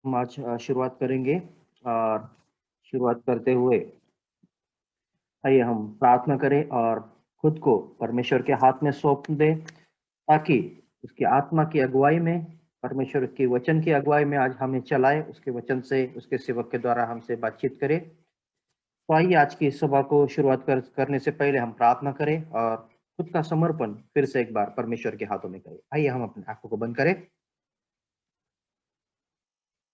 हम आज शुरुआत करेंगे और शुरुआत करते हुए आइए हम प्रार्थना करें और खुद को परमेश्वर के हाथ में सौंप दें ताकि उसकी आत्मा की अगुवाई में, परमेश्वर के वचन की अगुवाई में आज हमें चलाए, उसके वचन से, उसके सेवक के द्वारा हमसे बातचीत करे। तो आइए आज की सभा को शुरुआत करने से पहले हम प्रार्थना करें और खुद का समर्पण फिर से एक बार परमेश्वर के हाथों में करें। आइए हम अपनी आंखों को बंद करें।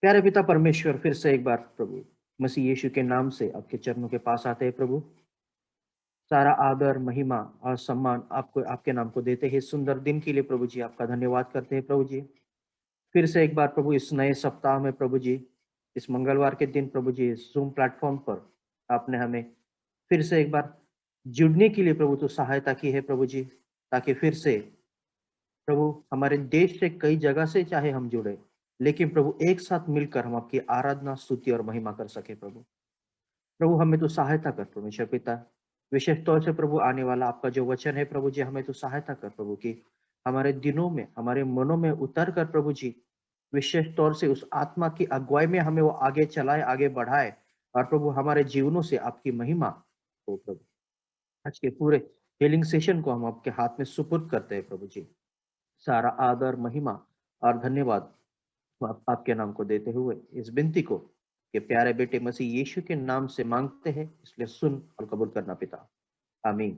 प्यारे पिता परमेश्वर, फिर से एक बार प्रभु मसीह यीशु के नाम से आपके चरणों के पास आते हैं प्रभु। सारा आदर, महिमा और सम्मान आपको, आपके नाम को देते हैं। सुंदर दिन के लिए प्रभु जी आपका धन्यवाद करते हैं प्रभु जी। फिर से एक बार प्रभु इस नए सप्ताह में प्रभु जी, इस मंगलवार के दिन प्रभु जी, ज़ूम प्लेटफॉर्म पर आपने हमें फिर से एक बार जुड़ने के लिए प्रभु तो सहायता की है प्रभु जी, ताकि फिर से प्रभु हमारे देश से कई जगह से चाहे हम जुड़े, लेकिन प्रभु एक साथ मिलकर हम आपकी आराधना, स्तुति और महिमा कर सके प्रभु। प्रभु हमें तो सहायता कर परमेश्वर पिता, विशेष तौर से प्रभु आने वाला आपका जो वचन है प्रभु जी, हमें तो सहायता कर प्रभु की हमारे दिनों में, हमारे मनों में उतर कर प्रभु जी, विशेष तौर से उस आत्मा की अगुवाई में हमें वो आगे चलाए, आगे बढ़ाए और प्रभु हमारे जीवनों से आपकी महिमा हो प्रभु। आज के पूरे हीलिंग सेशन को हम आपके हाथ में सुपुर्द करते हैं प्रभु जी। सारा आदर, महिमा और धन्यवाद आपके नाम को देते हुए इस विनती को कि प्यारे बेटे मसीह यीशु के नाम से मांगते हैं, इसलिए सुन और कबूल करना पिता, आमीन।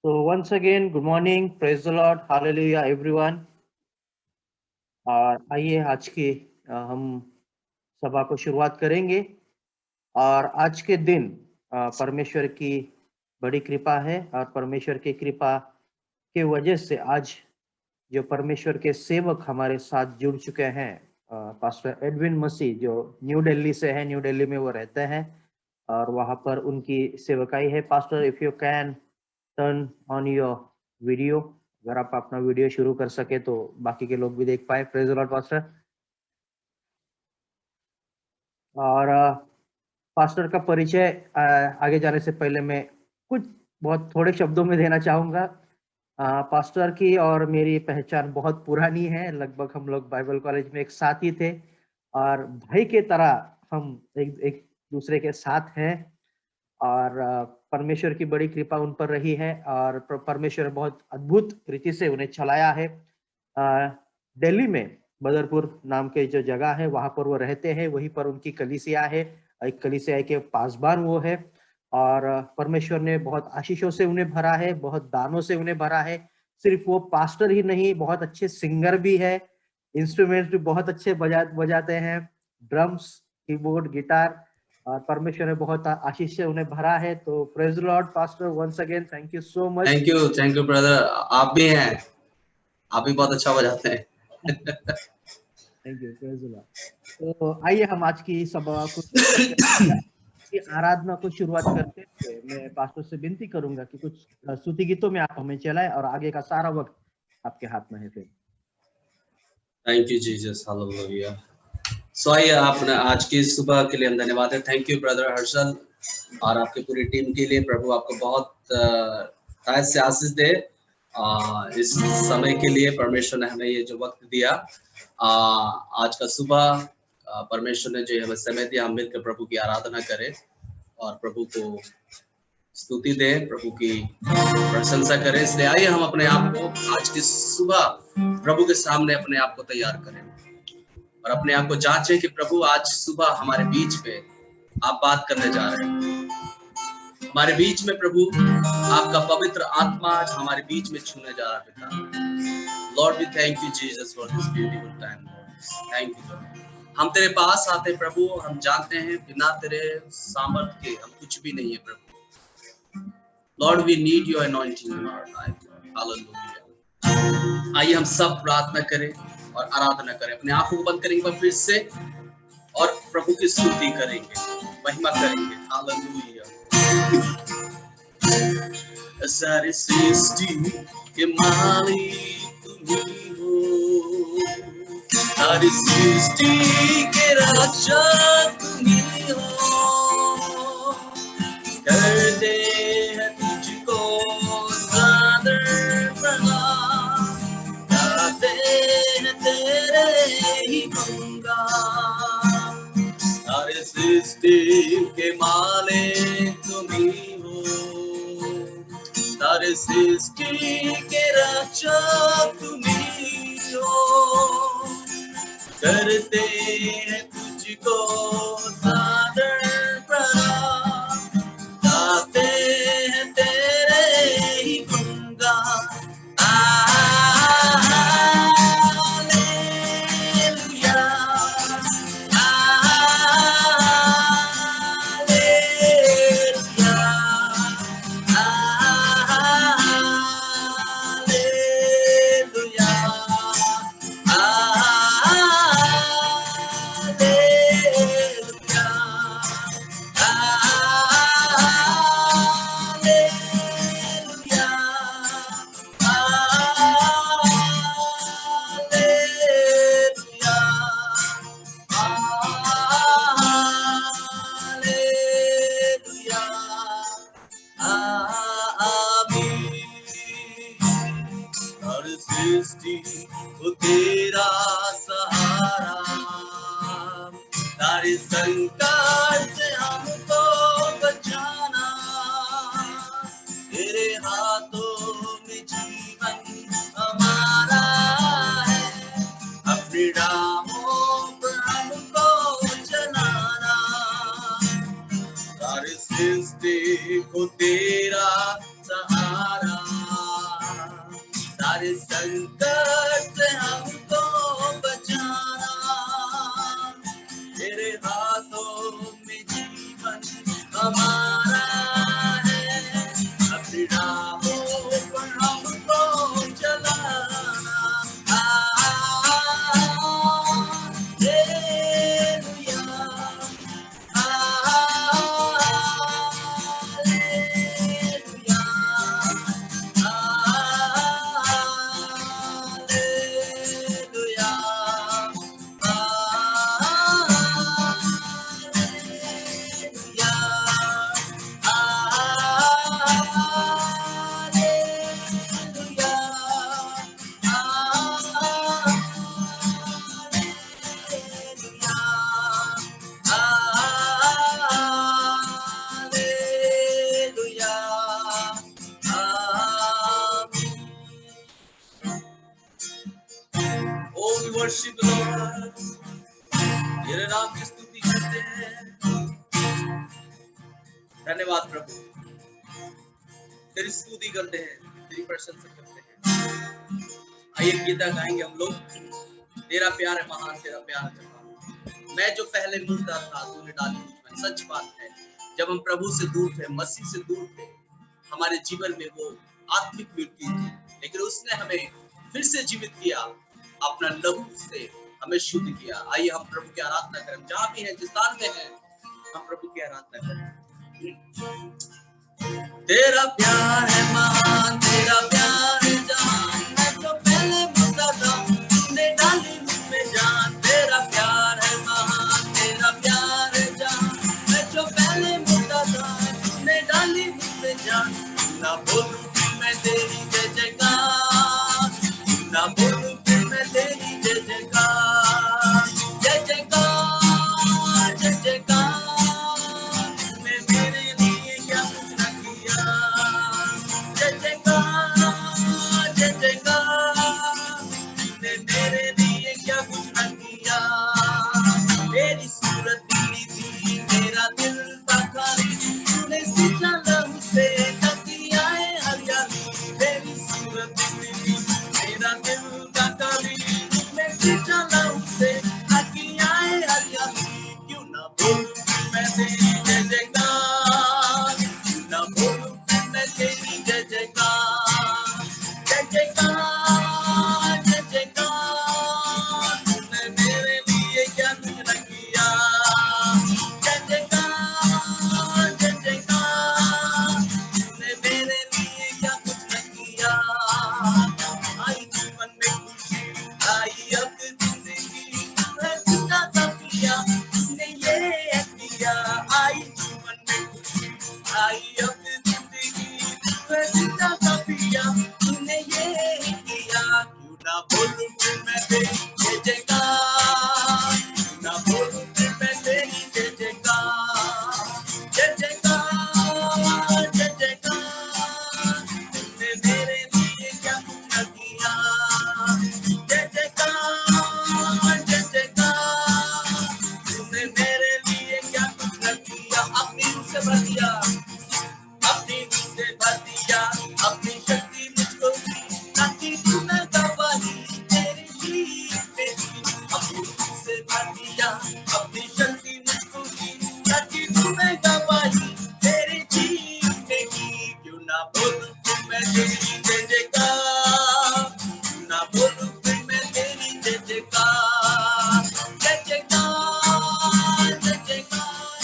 So once again, good morning, praise the Lord, hallelujah everyone। और आइए आज की हम सभा को शुरुआत करेंगे और आज के दिन परमेश्वर की बड़ी कृपा है और परमेश्वर की कृपा के वजह से आज जो परमेश्वर के सेवक हमारे साथ जुड़ चुके हैं, पास्टर एडविन मसीह जो न्यू दिल्ली से है, न्यू दिल्ली में वो रहते हैं और वहाँ पर उनकी सेवकाई है। Pastor, if you can turn on your video, अगर आप अपना वीडियो शुरू कर सके तो बाकी के लोग भी देख पाए। Praise the Lord pastor. और पास्टर का परिचय आगे जाने से पहले मैं कुछ बहुत थोड़े शब्दों में देना चाहूँगा। पास्टर की और मेरी पहचान बहुत पुरानी है, लगभग हम लोग बाइबल कॉलेज में एक साथ ही थे और भाई के तरह हम एक दूसरे के साथ हैं और परमेश्वर की बड़ी कृपा उन पर रही है और परमेश्वर बहुत अद्भुत रीति से उन्हें चलाया है। दिल्ली में बदरपुर नाम के जो जगह है वहां पर वो रहते हैं, वहीं पर उनकी कलीसिया है, एक कलीसिया के पासबान वो है और परमेश्वर ने बहुत आशीषों से उन्हें भरा है, बहुत दानों से उन्हें भरा है। सिर्फ वो पास्टर ही नहीं, बहुत अच्छे सिंगर भी है, इंस्ट्रूमेंट्स भी बहुत अच्छे बजाते हैं, ड्रम्स, कीबोर्ड, गिटार, और परमेश्वर ने बहुत आशीष से उन्हें भरा है। तो praise the Lord pastor, once again thank you so much. Thank you brother, आप भी हैं, आप भी बहुत अच्छा बजाते हैं। Thank you, praise the Lord. तो आइए हम आज की सभा को आराधना को शुरुआत करते हुए मैं पास्टर से विनती करूंगा कि कुछ स्तुति गीतों में आप हमें चलाएं और आगे का सारा वक्त आपके हाथ में है। फिर थैंक यू जीसस, हालेलुया। सो आइए आपने आज की सुबह के लिए हम धन्यवाद है। थैंक यू ब्रदर हर्षल और आपकी पूरी टीम के लिए। प्रभु आपको बहुत तायत से आशीष दे। इस समय के लिए परमेश्वर ने हमें ये जो वक्त दिया, आज का सुबह परमेश्वर ने जो हमें समय दिया, हम मिलकर प्रभु की आराधना करें और प्रभु को स्तुति दें, प्रभु की प्रशंसा करें। इसलिए आइए हम अपने आप को आज की सुबह प्रभु के सामने अपने आप को तैयार करें और अपने आप को जांचें कि प्रभु आज सुबह हमारे बीच में आप बात करने जा रहे हैं। हमारे बीच में प्रभु आपका पवित्र आत्मा आज हमारे बीच में छूने जा रहा है। Lord we thank you Jesus for this beautiful time. Thank you Lord. हम तेरे पास आते प्रभु, हम जानते हैं बिना तेरे सामर्थ्य के हम कुछ भी नहीं है प्रभु। Lord we need your anointing in our life. Hallelujah. आइए हम सब प्रार्थना करें और आराधना करें। अपने आंखों को बंद करेंगे फिर से और प्रभु की स्तुति करेंगे, महिमा करेंगे। हालेलुया। सारी सृष्टि के मालिक तुम्ही हो, सारी सृष्टि के रक्षक तुम्ही हो। करते हैं तुझको आदर प्रणाम, गाते हैं तेरे ही दूंगा। सारे सृष्टि के मालिक तुम ही हो, सारे सृष्टि के रक्षक तुम ही हो। करते हैं तुझको सादर प्रणाम, गाते हैं तेरे ही गुणगान। Hallelujah, hallelujah, hallelujah, hallelujah, hallelujah, hallelujah, hallelujah, आमीन। हर सृष्टि को तेरा सहारा, सारे संकट से हमको बचाना। तेरे हाथों में जीवन हमारा है, अपनी राहों पर हमको चलाना। सारी सृष्टि को तेरा सहारा, सारे संकट से हमको बचाना। तेरे हाथों में जीवन हमारा है, अपनी राहों पर हमको चलाना। Hallelujah, hallelujah, hallelujah, hallelujah, hallelujah, hallelujah, आमीन। Oh, we worship the Lord. तेरे नाम की स्तुति करते हैं। धन्यवाद प्रभु, तेरी स्तुति करते हैं, तेरी प्रशंसा करते हैं। आइए गीता गाएंगे हम लोग। तेरा प्यार है महान, तेरा प्यार है जवान। मैं जो पहले मुर्दा था तूने डाली मुझ में। सच बात है, जब हम प्रभु से दूर थे, मसीह से दूर थे, हमारे जीवन में वो आत्मिक मृत्यु थी, लेकिन उसने हमें फिर से जीवित किया, अपना लहू से हमें शुद्ध किया। आइए हम प्रभु की आराधना करें। जहां भी हैं, जिस स्थान में हैं, हम प्रभु की आराधना करें। तेरा प्यार है महान, तेरा प्यार है जान। मैं तो पहले मुर्दा था तूने डाली मुझ में जान। तेरा प्यार है महान, तेरा प्यार है जान। मैं जो पहले मुर्दा था तूने डाली मुझ में जान। ना बोलूं कि मैं तेरी जय जयकार, ना बोलूं कि मैं तेरी जय जयकार। जय जयकार, जय जयकार, तूने मेरे लिए क्या कुछ न किया। जय जयकार, जय जयकार, तूने मेरे लिए क्या कुछ न किया। तेरी सूरत दिली थी, मेरा दिल था खाली, तूने सींचा लहू से किया है हरियाली। तेरी सूरत दिली थी, मेरा दिल था खाली, तूने सींचा लहू से किया है हरियाली। क्यों ना बोलूं कि मैं तेरी जय जयकार, क्यों ना बोलूं कि मैं तेरी जय जयकार। जय जयकार, जय जयकार, तूने मेरे लिए क्या कुछ न किया। जय जयकार, जय जयकार, तूने मेरे लिए क्या कुछ न किया। आई जीवन में खुशी, आई अब जिंदगी जय जयकार, जय जयकार।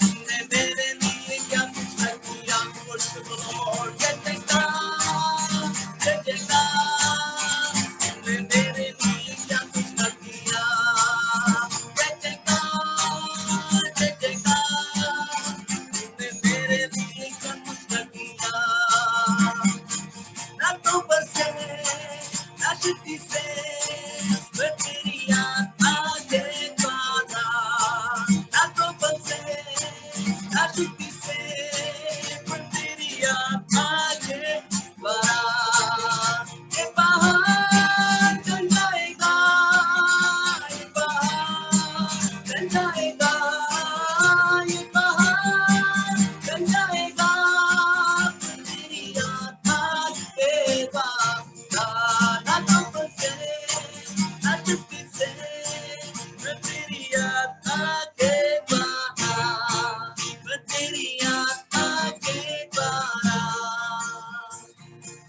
तुमने मेरे लिए क्या कुछ न किया, worship the Lord। जय जयकार, जय जयकार। तुमने मेरे लिए क्या कुछ न किया, जय जयकार, जय जयकार। तुमने मेरे लिए क्या कुछ न किया, ना तो बसे ना शक्ति से, मैं तेरी आत्मा के द्वारा। ना तो बसे ना शक्ति से, मैं तेरी आत्मा के द्वारा। ये पहाड़ टल जाएगा, ये पहाड़ टल जाएगा, ये पहाड़ टल जाएगा, तेरी आत्मा के द्वारा। ना तो बसे ना शक्ति से, मैं तेरी आत्मा के द्वारा, मैं तेरी आत्मा के द्वारा।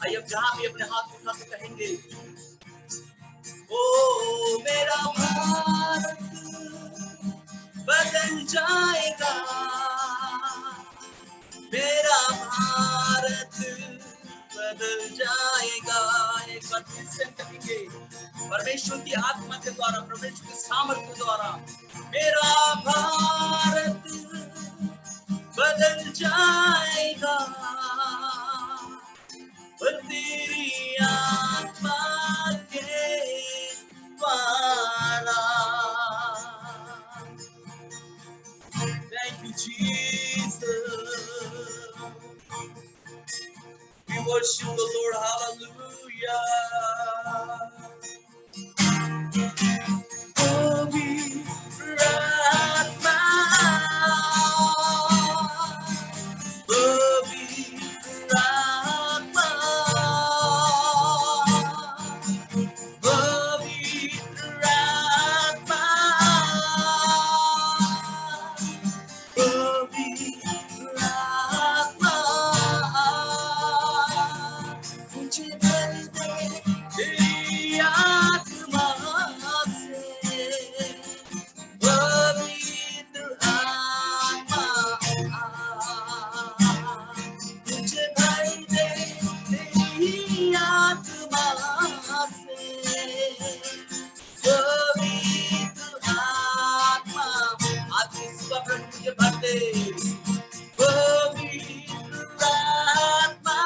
आइए अब जहां भी अपने हाथ उठा के कहेंगे, ओ मेरा भारत बदल जाएगा, मेरा भारत बदल जाएगा। एक बार फिर से कहेंगे, परमेश्वर की आत्मा के द्वारा, परमेश्वर के सामर्थ्य के द्वारा, मेरा भारत बदल जाएगा, और तेरी आत्मा के द्वारा। Thank you, Jesus. We worship the Lord. Hallelujah. Pavitra Atma, Pavitra Atma, Pavitra Atma, Pavitra Atma, मुझे भर दे तेरी आत्मा से, पवित्र आत्मा। मुझे भर दे तेरी आत्मा से, पवित्र आत्मा। आज की सुबह प्रभु मुझे भर दे, पवित्र आत्मा,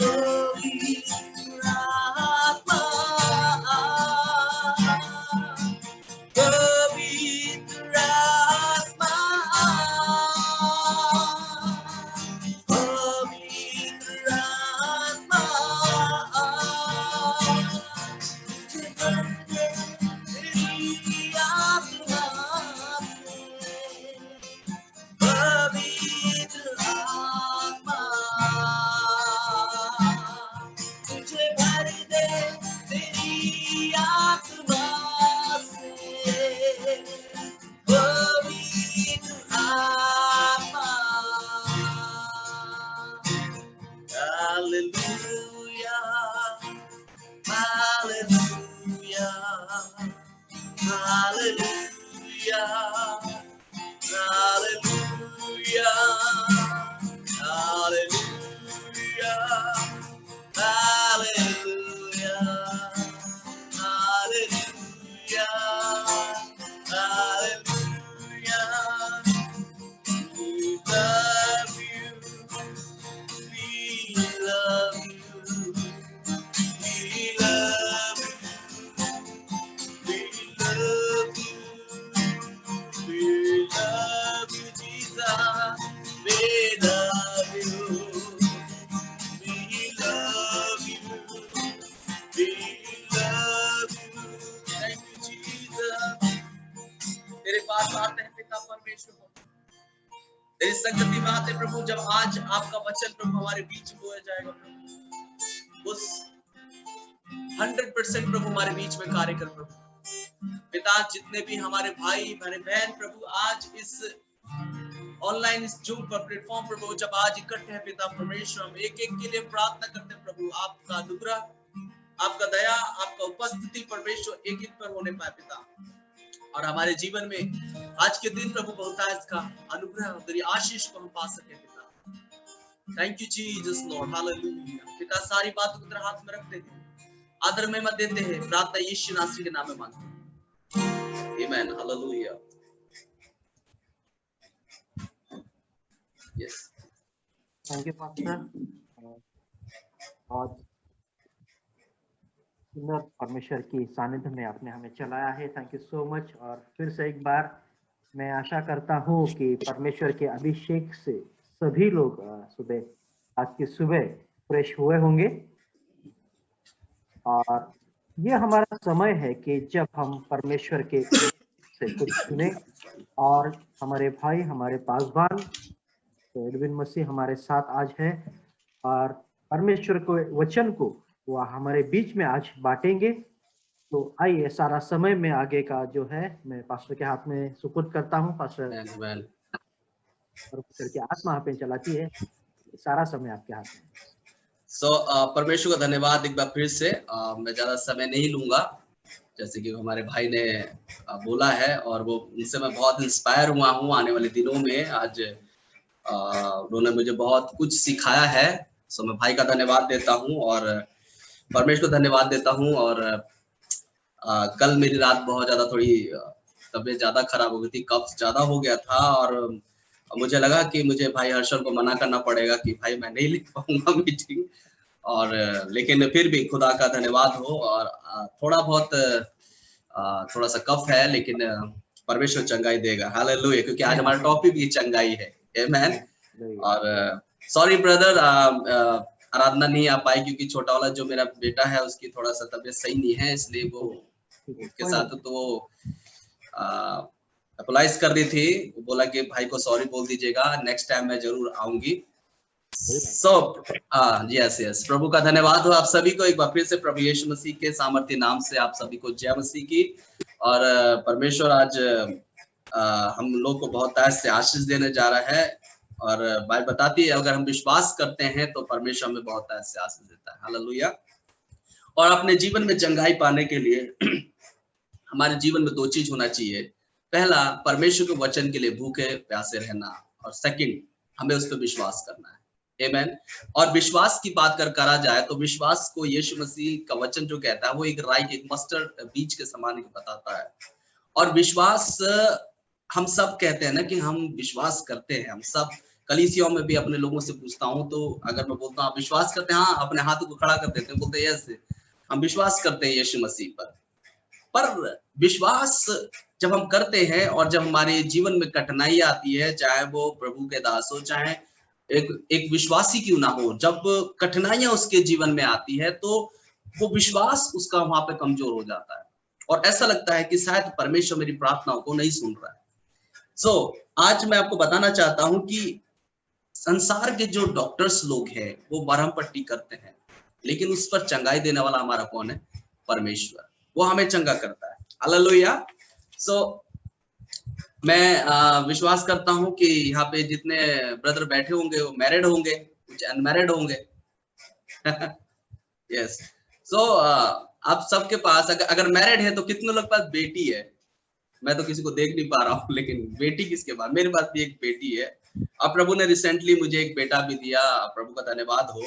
पवित्र आत्मा, पवित्र आत्मा, पवित्र आत्मा। मुझे भर दे तेरी आत्मा से, पवित्र आत्मा। मुझे भर दे तेरी आत्मा से, पवित्र आत्मा। Hallelujah, hallelujah, hallelujah, hallelujah, hallelujah, hallelujah, hallelujah, hallelujah. We love you, we love you, we love you, we love you, we love you, Jesus. We love you, we love you, we love you. Thank you, Jesus. तेरे पास आते हैं पिता परमेश्वर, तेरी संगति में आते प्रभु। जब आज आपका वचन प्रभु हमारे बीच बोया जाएगा प्रभु, उस 100% प्रभु हमारे बीच में कार्य कर प्रभु। पिता जितने भी हमारे भाई हमारे बहन प्रभु आज इस ऑनलाइन इस जूम पर प्लेटफॉर्म पर जब आज इकट्ठे हैं पिता परमेश्वर, हम एक एक के लिए प्रार्थना करते हैं प्रभु। आपका अनुग्रह, आपका दया, आपका उपस्थिति परमेश्वर एक एक पर होने पाए पिता, और हमारे जीवन में आज के दिन प्रभु बहुतायत का अनुग्रह और तेरी आशीष को हम पा सके पिता। Thank you Jesus Lord, hallelujah. पिता सारी बातों को तेरे हाथ में रखते हैं, आदर में मत देते हैं, प्रार्थना यीशु नासरी के नाम में मांगते हैं, amen, hallelujah. Yes, thank you pastor. आज सुंदर परमेश्वर की सानिध्य में आपने हमें चलाया है, थैंक यू सो मच। और फिर से एक बार मैं आशा करता हूँ कि परमेश्वर के अभिषेक से सभी लोग सुबह, आज की सुबह फ्रेश हुए होंगे। और ये हमारा समय है कि जब हम परमेश्वर के से कुछ सुने, और हमारे भाई, हमारे पासवान तो एडविन मसीह हमारे साथ आज है, और परमेश्वर को वचन को वो हमारे बीच में आज बांटेंगे। तो आइए, सारा समय में आगे का जो है मैं पास्टर के हाथ में सुपुर्द करता हूँ। पास्टर परमेश्वर की आत्मा आप पे चलाती है, सारा समय आपके हाथ में। परमेश्वर का धन्यवाद एक बार फिर से। मैं ज्यादा समय नहीं लूंगा, जैसे कि हमारे भाई ने बोला है, और वो उनसे मैं बहुत इंस्पायर हुआ हूँ आने वाले दिनों में। आज उन्होंने मुझे बहुत कुछ सिखाया है, सो मैं भाई का धन्यवाद देता हूँ और परमेश्वर को धन्यवाद देता हूँ। और कल मेरी रात बहुत ज्यादा थोड़ी तबीयत ज्यादा खराब हो गई थी, कफ ज्यादा हो गया था, और मुझे लगा कि मुझे भाई हर्षल को मना करना पड़ेगा कि भाई मैं नहीं लिख पाऊंगा मीटिंग, और लेकिन फिर भी खुदा का धन्यवाद हो। और थोड़ा बहुत थोड़ा सा कफ है, लेकिन परमेश्वर चंगाई देगा, हालेलुया, क्योंकि आज हमारा टॉपिक भी चंगाई है, आमेन। और सॉरी ब्रदर, आराधना नहीं आ पाई क्योंकि छोटा वाला जो मेरा बेटा है उसकी थोड़ा सा तबीयत सही नहीं है, इसलिए वो उसके साथ तो अप्लाइज कर रही थी। वो बोला कि भाई को सॉरी बोल दीजिएगा, नेक्स्ट टाइम मैं जरूर आऊंगी। यस, प्रभु का धन्यवाद हो आप सभी को एक बार फिर से, प्रभु यीशु मसीह के सामर्थ्य नाम से आप सभी को जय मसीह की। और परमेश्वर आज हम लोग को बहुत ताज से आशीष देने जा रहा है, और बाइबल बताती है अगर हम विश्वास करते हैं तो परमेश्वर हमें बहुत ताज से आशीष देता है, हालेलुया। और अपने जीवन में चंगाई पाने के लिए हमारे जीवन में दो चीज होना चाहिए। पहला, परमेश्वर के वचन के लिए भूखे प्यासे रहना, और सेकंड, हमें उस पर विश्वास करना है, आमेन। और विश्वास की बात करा जाए तो विश्वास को यीशु मसीह का वचन जो कहता है वो एक राई के, एक मस्टर्ड बीज के समान बताता है। और विश्वास हम सब कहते हैं ना कि हम विश्वास करते हैं, हम सब कलीसियाओं में भी अपने लोगों से पूछता हूँ तो अगर मैं बोलता हूँ आप विश्वास करते हैं, हाँ, अपने हाथों को खड़ा कर देते हैं, बोलते हैं यस हम विश्वास करते हैं यीशु मसीह पर विश्वास जब हम करते हैं और जब हमारे जीवन में कठिनाई आती है, चाहे वो प्रभु के दास हो, चाहे एक विश्वासी क्यों ना हो, जब कठिनाइयां उसके जीवन में आती है तो वो विश्वास उसका वहां पे कमजोर हो जाता है, और ऐसा लगता है कि शायद परमेश्वर मेरी प्रार्थनाओं को नहीं सुन रहा है। आज मैं आपको बताना चाहता हूं कि संसार के जो डॉक्टर्स लोग हैं वो मरहम पट्टी करते हैं, लेकिन उस पर चंगाई देने वाला हमारा कौन है? परमेश्वर, वो हमें चंगा करता है, हालेलुया। मैं विश्वास करता हूं कि यहाँ पे जितने ब्रदर बैठे होंगे वो मैरिड होंगे, कुछ अनमैरिड होंगे। यस, आप सबके पास अगर मैरिड है तो कितने लोग पास बेटी है? मैं तो किसी को देख नहीं पा रहा हूँ, लेकिन बेटी किसके पास? मेरे पास भी एक बेटी है, अब प्रभु ने रिसेंटली मुझे एक बेटा भी दिया, प्रभु का धन्यवाद हो।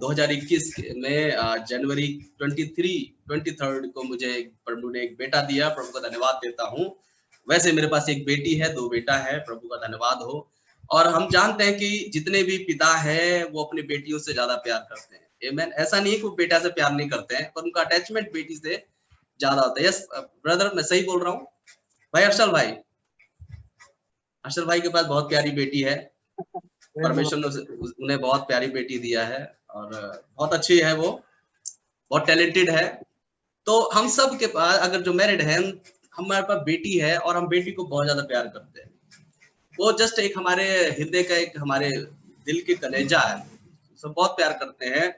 2021 में जनवरी 23 को मुझे प्रभु ने एक बेटा दिया, प्रभु का धन्यवाद देता हूँ। वैसे मेरे पास एक बेटी है, 2 बेटा है, प्रभु का धन्यवाद हो। और हम जानते हैं कि जितने भी पिता हैं वो अपनी बेटियों से ज्यादा प्यार करते हैं, आमेन। ऐसा नहीं है कि वो बेटा से प्यार नहीं करते हैं, पर उनका अटैचमेंट बेटी से ज्यादा होता है। यस ब्रदर, मैं सही बोल रहा हूँ? भाई हर्षल भाई के पास बहुत प्यारी बेटी है, परमेश्वर ने उन्हें बहुत प्यारी बेटी दिया है, और बहुत अच्छी है, वो बहुत टैलेंटेड है। तो हम सब के पास अगर जो मैरिड है, हमारे पास बेटी है और हम बेटी को बहुत ज्यादा प्यार करते हैं। वो जस्ट एक हमारे हृदय का, एक हमारे दिल के कलेजा है, सब बहुत प्यार करते हैं।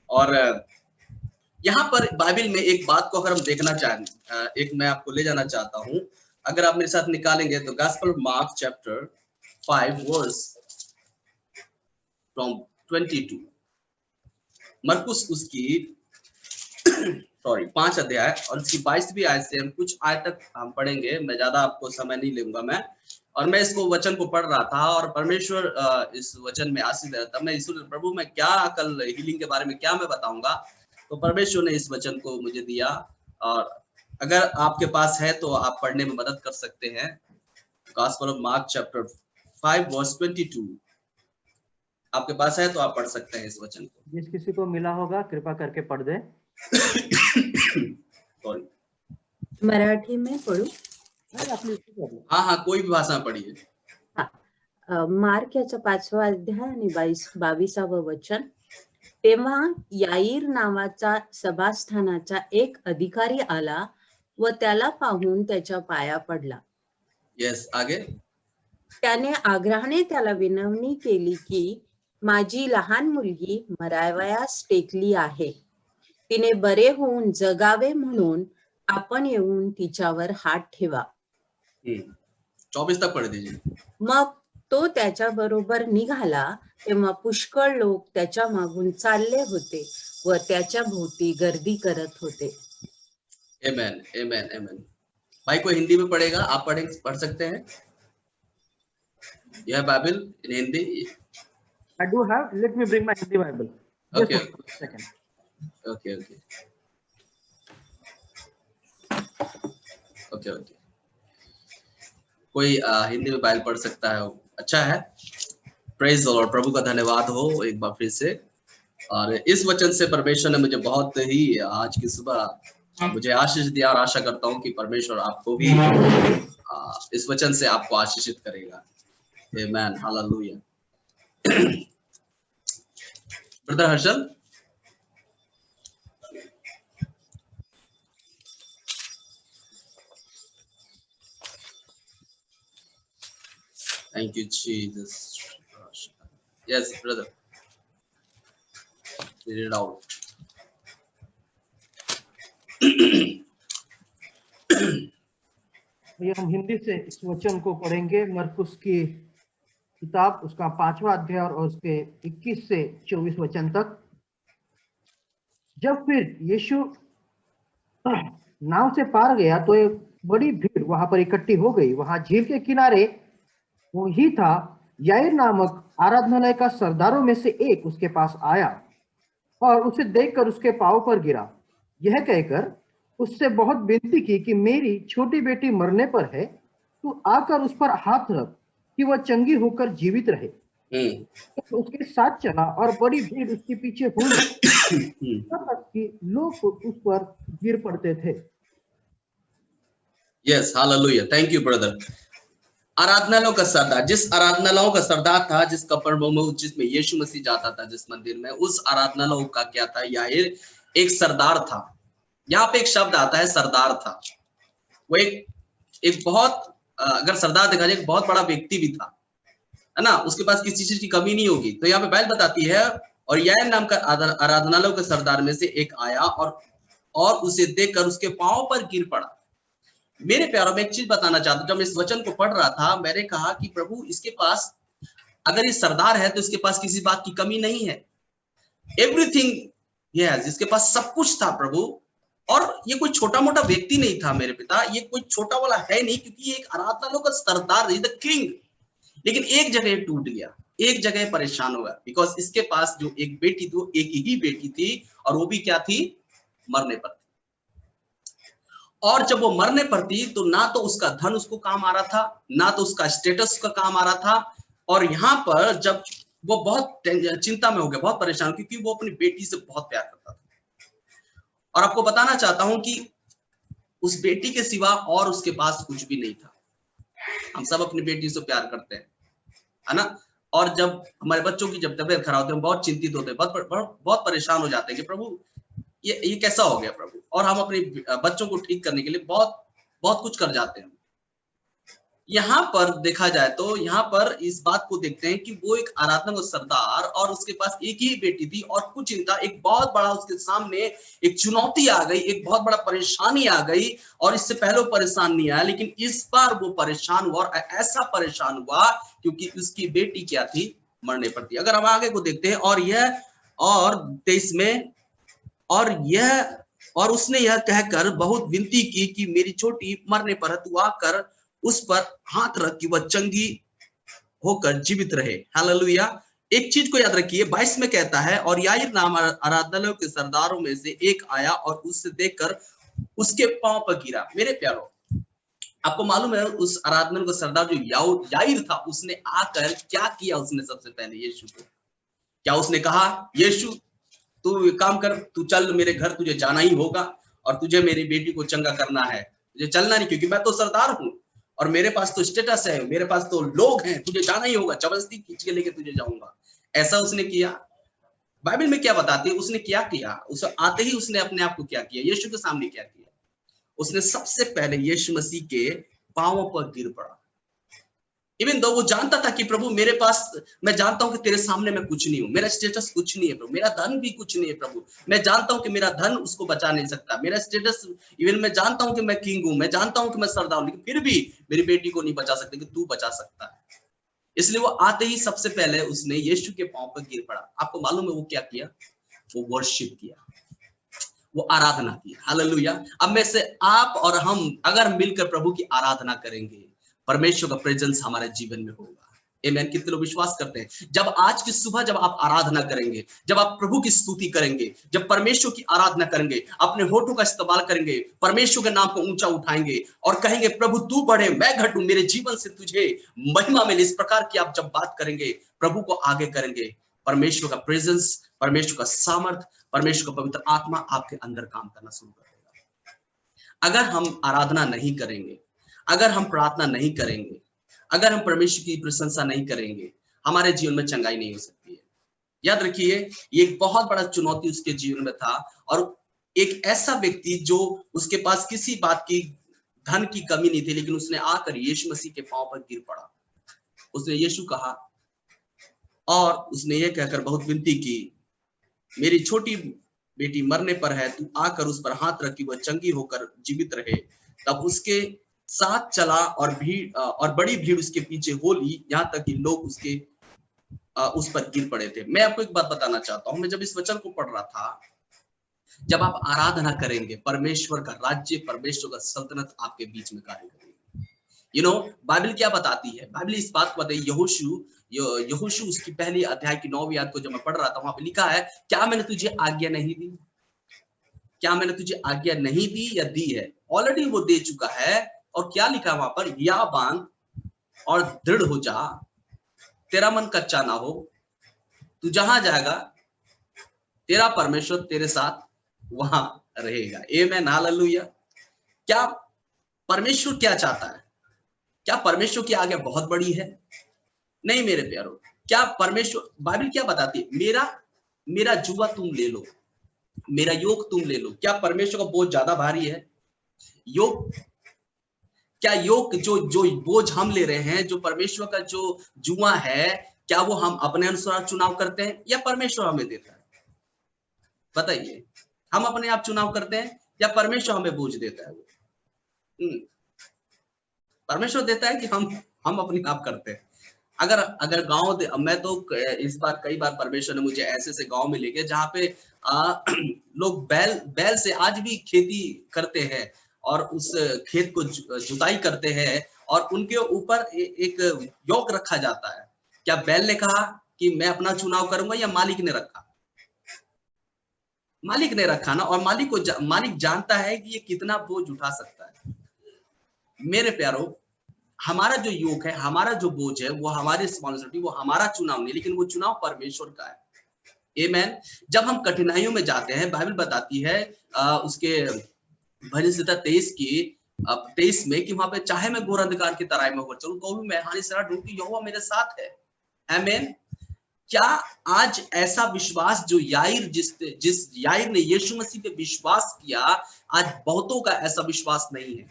और यहाँ पर बाइबल में एक बात को अगर हम देखना चाहें, एक मैं आपको ले जाना चाहता हूँ, अगर आप मेरे साथ निकालेंगे तो Gospel of Mark chapter 5 verse from 22, मरकुस उसकी सॉरी 5 अध्याय और इसकी 22वीं आयत से हम कुछ आयत तक हम पढ़ेंगे। मैं ज्यादा आपको समय नहीं लूंगा मैं, और मैं इसको वचन को पढ़ रहा था और परमेश्वर इस वचन में आशीष दे रहा था। मैं ईश्वर प्रभु मैं क्या कल हीलिंग के बारे में क्या मैं बताऊंगा, तो परमेश्वर ने इस वचन को मुझे दिया, और अगर आपके पास है तो आप पढ़ने में मदद कर सकते हैं। Gospel of Mark chapter 5 verse 22, आपके पास है तो आप पढ़ सकते हैं इस वचन को। जिस किसी को मिला होगा कृपा करके पढ़ दे। सॉरी, मराठी में पढ़ू? हाँ हाँ, कोई भी भाषा में पढ़िए। मार्क याचा 5वा अध्याय आणि 22वे वचन. तेव्हा याईर नावाचा सभास्थानाचा एक अधिकारी आला व त्याला पाहून त्याच्या पाया पडला. यस, आगे. त्याने आग्रहाने त्याला विनवणी केली की माझी लहान मुलगी मरावयास टेकली आहे, तिने बरे होऊन जगावे म्हणून आपण येऊन तिच्यावर हात ठेवा. 24 तक पढ़ दीजिए. मग तो त्याच्या बरोबर निघाला, तेव्हा पुष्कळ लोक त्याच्या मागून चालले होते व त्याच्या भोवती गर्दी करत होते. आमेन, आमेन, आमेन. भाई कोई हिंदी में पढ़ेगा, आप पढ़ सकते हैं. यह Bible in Hindi. I do have. Let me bring my Hindi Bible. Okay. Just one second. Okay. कोई हिंदी में बाइबल पढ़ सकता है, अच्छा है. Praise the Lord. प्रभु का धन्यवाद हो एक बार फिर से. और इस वचन से परमेश्वर ने मुझे बहुत ही आज की सुबह मुझे आशीष दिया, और आशा करता हूँ कि परमेश्वर आपको भी इस वचन से आपको आशीषित करेगा. Amen, hallelujah. Brother Harshal. Thank you, Jesus. Yes, brother. Read it out. ये हम हिंदी से इस वचन को पढ़ेंगे. मरकुस की किताब उसका 5वां अध्याय और उसके 21 से 24 वचन तक. जब फिर यीशु नाव से पार गया तो एक बड़ी भीड़ वहां पर इकट्ठी हो गई. वहां झील के किनारे वो ही था. याईर नामक आराधनालय का सरदारों में से एक उसके पास आया और उसे देखकर उसके पांव पर गिरा. यह कहकर उससे बहुत विनती की कि मेरी छोटी बेटी मरने पर है, तू आकर उस पर हाथ रख कि वह चंगी होकर जीवित रहे. तो उसके साथ चला और बड़ी भीड़ उसके पीछे हो गई, तब तक कि लोग उस पर गिर पड़ते थे. Yes, hallelujah. Thank you brother. आराधनालयों का सरदार, जिस आराधनालयों का सरदार था, जिस कफरनहूम जिसमें यीशु मसीह जाता था, जिस मंदिर में, उस आराधनालयों का क्या था? याईर एक सरदार था. यहाँ पे एक शब्द आता है सरदार था. वो एक बहुत अगर सरदार देखा जाए एक बहुत बड़ा व्यक्ति भी था, है ना. उसके पास किसी चीज की कमी नहीं होगी. तो यहाँ पे बाइबल बताती है, और याईर नाम का आराधनालयों के सरदार में से एक आया और उसे देखकर उसके पांव पर गिर पड़ा. मेरे प्यारों में एक चीज बताना चाहता हूं. जब मैं इस वचन को पढ़ रहा था, मैंने कहा कि प्रभु इसके पास, अगर ये सरदार है तो इसके पास किसी बात की कमी नहीं है. एवरीथिंग यस, इसके पास सब कुछ था प्रभु. और ये कोई छोटा मोटा व्यक्ति नहीं था मेरे पिता, ये कोई छोटा वाला है नहीं, क्योंकि ये एक आराधनालयों का सरदार, द किंग. लेकिन एक जगह टूट गया, एक जगह परेशान हुआ, बिकॉज इसके पास जो एक बेटी थी, एक ही बेटी थी, और वो भी क्या थी? मरने पर. और जब वो मरने पर थी तो ना तो उसका धन उसको काम आ रहा था, ना तो उसका स्टेटस का काम आ रहा था. और यहाँ पर जब वो बहुत चिंता में हो गया, बहुत परेशान, क्योंकि वो अपनी बेटी से बहुत प्यार करता था. और आपको बताना चाहता हूं कि उस बेटी के सिवा और उसके पास कुछ भी नहीं था. हम सब अपनी बेटी से प्यार करते हैं, है ना. और जब हमारे बच्चों की जब तबीयत खराब होती है, हम बहुत चिंतित होते हैं, बहुत परेशान हो जाते हैं कि प्रभु ये कैसा हो गया प्रभु. और हम अपने बच्चों को ठीक करने के लिए बहुत कुछ कर जाते हैं. यहाँ पर देखा जाए तो यहाँ पर इस बात को देखते हैं कि वो एक आराधना का सरदार, और उसके पास एक ही बेटी थी, और कुछ चिंता, एक बहुत बड़ा उसके सामने एक चुनौती आ गई, एक बहुत बड़ा परेशानी आ गई. और इससे पहले वो परेशान नहीं आया, लेकिन इस बार वो परेशान हुआ, और ऐसा परेशान हुआ क्योंकि उसकी बेटी क्या थी? मरने पर थी. अगर हम आगे को देखते हैं, और 23 में, और यह और उसने यह कहकर बहुत विनती की कि मेरी छोटी मरने पर तू आकर उस पर हाथ रख कि वह चंगी होकर जीवित रहे। हालेलुया। एक चीज को याद रखिए, 22 में कहता है, और याईर नाम आराधनालयों के सरदारों में से एक आया और उससे देखकर उसके पांव पर गिरा। मेरे प्यारो, आपको मालूम है उस आराधनालय का सरदार जो याईर था, उसने आकर क्या किया? उसने सबसे पहले यीशु को क्या उसने कहा, यीशु तू काम कर, तू चल मेरे घर, तुझे जाना ही होगा और तुझे मेरी बेटी को चंगा करना है, तुझे चलना नहीं, क्योंकि मैं तो सरदार हूं और मेरे पास तो स्टेटस है, मेरे पास तो लोग हैं, तुझे जाना ही होगा, जबरदस्ती खींच के लेके तुझे जाऊंगा। ऐसा उसने किया? बाइबल में क्या बताती है उसने क्या किया? उसे आते ही उसने अपने आप को क्या किया? यीशु के सामने क्या किया? उसने सबसे पहले यीशु मसीह के पांवों पर गिर पड़ा। इवन दो वो जानता था कि प्रभु मेरे पास, मैं जानता हूं कि तेरे सामने मैं कुछ नहीं हूं, मेरा स्टेटस कुछ नहीं है प्रभु, मेरा धन भी कुछ नहीं है प्रभु, मैं जानता हूं कि मेरा धन उसको बचा नहीं सकता, मेरा स्टेटस, इवन मैं जानता हूं कि मैं किंग हूं, मैं जानता हूं कि मैं सरदार हूं, लेकिन फिर भी मेरी बेटी को नहीं बचा सकते, कि तू बचा सकता है। इसलिए वो आते ही सबसे पहले उसने यीशु के पांव पर गिर पड़ा। आपको मालूम है वो क्या किया? वो वर्शिप किया, वो आराधना की। हालेलुया। अब में से आप और हम अगर मिलकर प्रभु की आराधना करेंगे, परमेश्वर का प्रेजेंस हमारे जीवन में होगा। आमेन। कितने लोग विश्वास करते हैं? जब आज की सुबह जब आप आराधना करेंगे, जब आप प्रभु की स्तुति करेंगे, जब परमेश्वर की आराधना करेंगे, अपने होठों का इस्तेमाल करेंगे, परमेश्वर के नाम को ऊंचा उठाएंगे और कहेंगे प्रभु तू बढ़े मैं घटूं, मेरे जीवन से तुझे महिमा मिले, इस प्रकार की आप जब बात करेंगे, प्रभु को आगे करेंगे, परमेश्वर का प्रेजेंस, परमेश्वर का सामर्थ, परमेश्वर का पवित्र आत्मा आपके अंदर काम करना शुरू कर देगा। अगर हम आराधना नहीं करेंगे, अगर हम प्रार्थना नहीं करेंगे, अगर हम परमेश्वर की प्रशंसा नहीं करेंगे, हमारे जीवन में चंगाई नहीं हो सकती है। याद रखिए, ये एक बहुत बड़ा चुनौती उसके जीवन में था, और एक ऐसा व्यक्ति जो उसके पास किसी बात की, धन की कमी नहीं थी, लेकिन उसने आकर यीशु मसीह के पांव पर गिर पड़ा। उसने यीशु कहा और उसने ये कहकर बहुत विनती की, मेरी छोटी बेटी मरने पर है, तू आकर उस पर हाथ रख कि वह चंगी होकर जीवित रहे। तब उसके साथ चला और भीड़ और बड़ी भीड़ उसके पीछे हो ली, यहाँ तक कि लोग उसके उस पर गिर पड़े थे। मैं आपको एक बात बताना चाहता हूं, मैं जब इस वचन को पढ़ रहा था, जब आप आराधना करेंगे, परमेश्वर का राज्य, परमेश्वर का सल्तनत आपके बीच में कार्य करेगी। यू नो, बाइबल क्या बताती है? बाइबल इस बात को बताती है, यहोशू उसकी पहली अध्याय की 9वीं आयत को जब मैं पढ़ रहा था, वहां पे लिखा है, क्या मैंने तुझे आज्ञा नहीं दी? क्या मैंने तुझे आज्ञा नहीं दी या दी है? ऑलरेडी वो दे चुका है। और क्या लिखा वहां पर? या बांध और दृढ़ हो जा, तेरा मन कच्चा ना हो, तू जहां जाएगा तेरा परमेश्वर तेरे साथ वहां रहेगा। आमेन, हालेलुया। क्या परमेश्वर क्या चाहता है? क्या परमेश्वर की आज्ञा बहुत बड़ी है? नहीं मेरे प्यारो। क्या परमेश्वर, बाइबल क्या बताती है? मेरा जुआ तुम ले लो, मेरा योग तुम ले लो। क्या परमेश्वर का बोझ ज्यादा भारी है? योग, क्या योग जो बोझ हम ले रहे हैं, जो परमेश्वर का जो जुआ है, क्या वो हम अपने अनुसार चुनाव करते हैं या परमेश्वर हमें देता है? बताइए, हम अपने आप चुनाव करते हैं या परमेश्वर हमें बोझ देता है? परमेश्वर देता है कि हम अपने आप करते हैं। अगर गांव, मैं तो इस बार कई बार परमेश्वर ने मुझे ऐसे गांव में ले गए जहाँ पे लोग बैल से आज भी खेती करते हैं और उस खेत को जुताई करते हैं, और उनके ऊपर एक योक रखा जाता है। क्या बैल ने कहा कि मैं अपना चुनाव करूंगा या मालिक ने रखा? मालिक ने रखा ना, और मालिक जानता है कि ये कितना बोझ उठा सकता है। मेरे प्यारो, हमारा जो योग है, हमारा जो बोझ है, वो हमारी रिस्पॉन्सिबिलिटी, वो हमारा चुनाव नहीं, लेकिन वो चुनाव परमेश्वर का है। आमेन। जब हम कठिनाइयों में जाते हैं, बाइबल बताती है उसके भजन संहिता 23 में कि वहां पे चाहे मैं घोर अंधकार की तराई में होकर चलूं तो भी मैं हानि से न डरूं, यहोवा मेरे साथ है। आमेन। क्या आज ऐसा विश्वास जो जिस याईर ने यीशु मसीह पे विश्वास किया, आज बहुतों का ऐसा विश्वास नहीं है।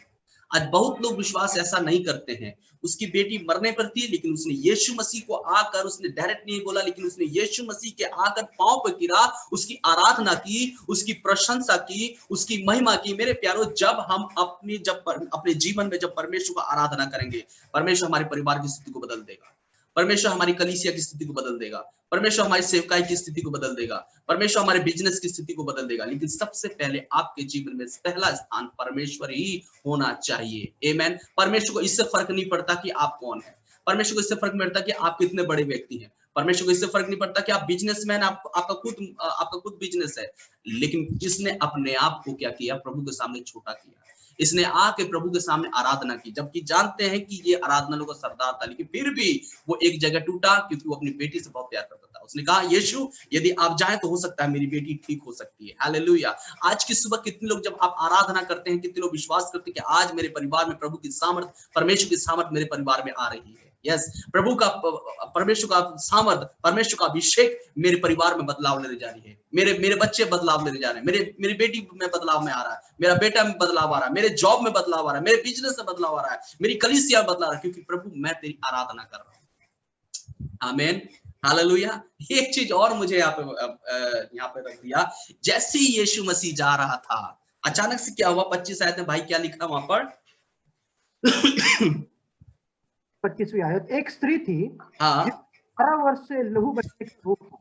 आज बहुत लोग विश्वास ऐसा नहीं करते हैं। उसकी बेटी मरने पर थी, लेकिन उसने यीशु मसीह को आकर, उसने डायरेक्ट नहीं बोला, लेकिन उसने यीशु मसीह के आकर पांव पर गिरा, उसकी आराधना की, उसकी प्रशंसा की, उसकी महिमा की। मेरे प्यारो, जब हम अपने जीवन में जब परमेश्वर का आराधना करेंगे, परमेश्वर हमारे परिवार की स्थिति को बदल देगा। परमेश्वर हमारी कलीसिया की स्थिति को बदल देगा, परमेश्वर हमारी सेवकाई की स्थिति को बदल देगा, परमेश्वर हमारे बिजनेस की स्थिति को बदल देगा। लेकिन सबसे पहले आपके जीवन में पहला स्थान परमेश्वर ही होना चाहिए। आमीन। परमेश्वर को इससे फर्क नहीं पड़ता कि आप कौन है, परमेश्वर को इससे फर्क नहीं पड़ता कि आप कितने बड़े व्यक्ति हैं, परमेश्वर को इससे फर्क नहीं पड़ता कि आप बिजनेसमैन, आपका खुद बिजनेस है। लेकिन जिसने अपने आप को क्या किया, प्रभु के सामने छोटा किया, इसने आके प्रभु के सामने आराधना की, जबकि जानते हैं कि ये आराधना लोगों का सरदार था, लेकिन फिर भी वो एक जगह टूटा क्योंकि वो अपनी बेटी से बहुत प्यार करता था। उसने कहा, यीशु यदि आप जाएं तो हो सकता है मेरी बेटी ठीक हो सकती है। हालेलुया। आज की सुबह कितने लोग जब आप आराधना करते हैं, कितने लोग विश्वास करते हैं कि आज मेरे परिवार में प्रभु की सामर्थ, परमेश्वर की सामर्थ मेरे परिवार में आ रही है। यस, प्रभु का, परमेश्वर का सामर्थ, परमेश्वर का अभिषेक मेरे परिवार में बदलाव लेने जा रही है। मेरे बच्चे बदलाव लेने जा रहे हैं, मेरी बेटी में बदलाव में आ रहा है, मेरा बेटा में बदलाव आ रहा है, मेरे जॉब में बदलाव आ रहा है, मेरे बिजनेस में बदलाव आ रहा है, मेरी कलीसिया में बदलाव आ रहा है, क्योंकि प्रभु मैं तेरी आराधना कर रहा हूँ। आमीन, हालेलुया। एक चीज और मुझे यहाँ पे रख दिया, जैसे ही यीशु मसीह जा रहा था, अचानक से क्या हुआ? 25 आयत में भाई क्या लिखा वहां पर? 25वीं आयत, एक स्त्री थी, हाँ, 12 वर्ष से लहू बहने का रोग था।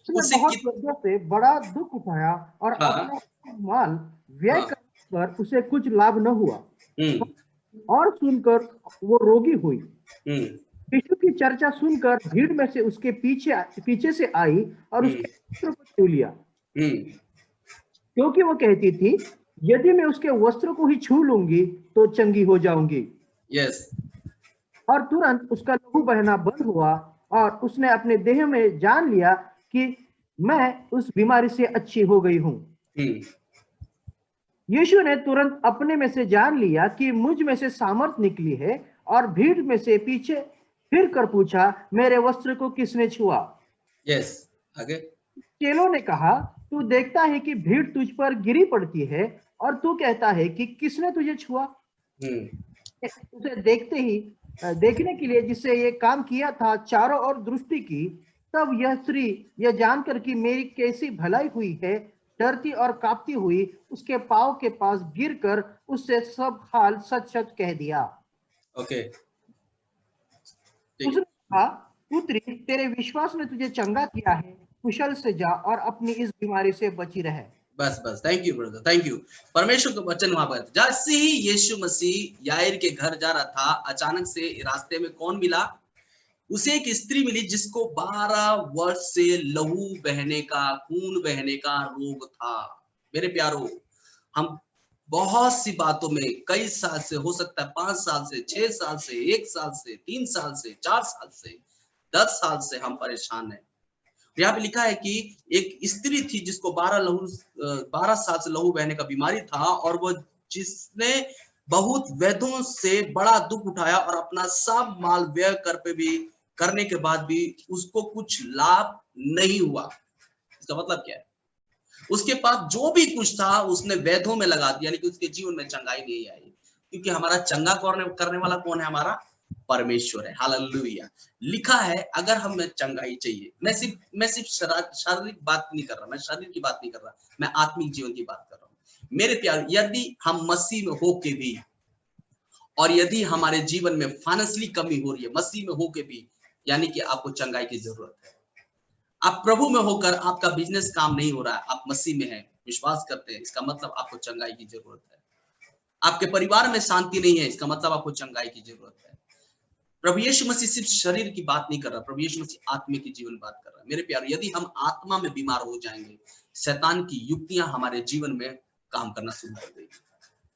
उसने बहुत वजह से बड़ा दुख उठाया और अपना माल व्यय करने पर उसे कुछ लाभ न हुआ, और सुनकर वो रोगी हुई। यीशु की चर्चा सुनकर भीड़ में से उसके पीछे से आई और उसके वस्त्र को छू लिया, क्योंकि वो कहती थी, यदि मैं उसके वस्त्र को ही छू लूंगी तो चंगी हो जाऊंगी। यस। और तुरंत उसका लहू बहना बंद हुआ और उसने अपने देह में जान लिया कि मैं उस बीमारी से अच्छी हो गई हूं। यीशु ने तुरंत अपने में से जान लिया कि मुझ में से सामर्थ निकली है, और भीड़ में से पीछे फिर कर पूछा, मेरे वस्त्र को किसने छुआ? यस, आगे। चेलों ने कहा, तू देखता है कि भीड़ तुझ पर गिरी पड़ती है और तू कहता है कि किसने तुझे छुआ? उसे देखने के लिए जिससे ये काम किया था चारों ओर दृष्टि की। तब यह स्त्री यह जानकर कि मेरी कैसी भलाई हुई है, डरती और कांपती हुई उसके पांव के पास गिरकर उससे सब हाल सच सच कह दिया। ओके। उसने कहा, पुत्री, तेरे विश्वास ने तुझे चंगा किया है, कुशल से जा और अपनी इस बीमारी से बची रहे। बस बस, thank you brother, thank you. परमेश्वर का वचन वहां पर, जैसे ही यीशु मसीह याईर के घर जा रहा था, अचानक से रास्ते में कौन मिला? उसे एक स्त्री मिली जिसको 12 वर्ष से लहू बहने का, खून बहने का रोग था। मेरे प्यारो, हम बहुत सी बातों में कई साल से, हो सकता है 5 साल से, 6 साल से, 1 साल से, 3 साल से, 4 साल से, 10 साल से हम परेशान हैं। यहाँ पे लिखा है कि एक स्त्री थी जिसको 12 साल से लहू बहने का बीमारी था, और वो जिसने बहुत वैद्यों से बड़ा दुख उठाया और अपना सब माल व्यय करने के बाद भी उसको कुछ लाभ नहीं हुआ। इसका मतलब क्या है? उसके पास जो भी कुछ था उसने वैद्यों में लगा दिया, लेकिन उसके जीवन में चंगाई नहीं आई, क्योंकि हमारा चंगा करने वाला कौन है? हमारा परमेश्वर है। हालेलुया। लिखा है, अगर हमें चंगाई चाहिए, मैं सिर्फ शारीरिक बात नहीं कर रहा, मैं शरीर की बात नहीं कर रहा, मैं आत्मिक जीवन की बात कर रहा हूँ। मेरे प्यार, यदि हम मसीह में होके भी, और यदि हमारे जीवन में फाइनेंशियली कमी हो रही है, मसीह में होके भी, यानी कि आपको चंगाई की जरूरत है। आप प्रभु में होकर आपका बिजनेस काम नहीं हो रहा है, आप मसीह में हैं, विश्वास करते हैं, इसका मतलब आपको चंगाई की जरूरत है। आपके परिवार में शांति नहीं है, इसका मतलब आपको चंगाई की जरूरत है। प्रभु यीशु मसीह सिर्फ शरीर की बात नहीं कर रहा, प्रभु यीशु मसीह आत्मा की जीवन बात कर रहा है। मेरे प्यार, यदि हम आत्मा में बीमार हो जाएंगे, शैतान की युक्तियां हमारे जीवन में काम करना शुरू कर देगी।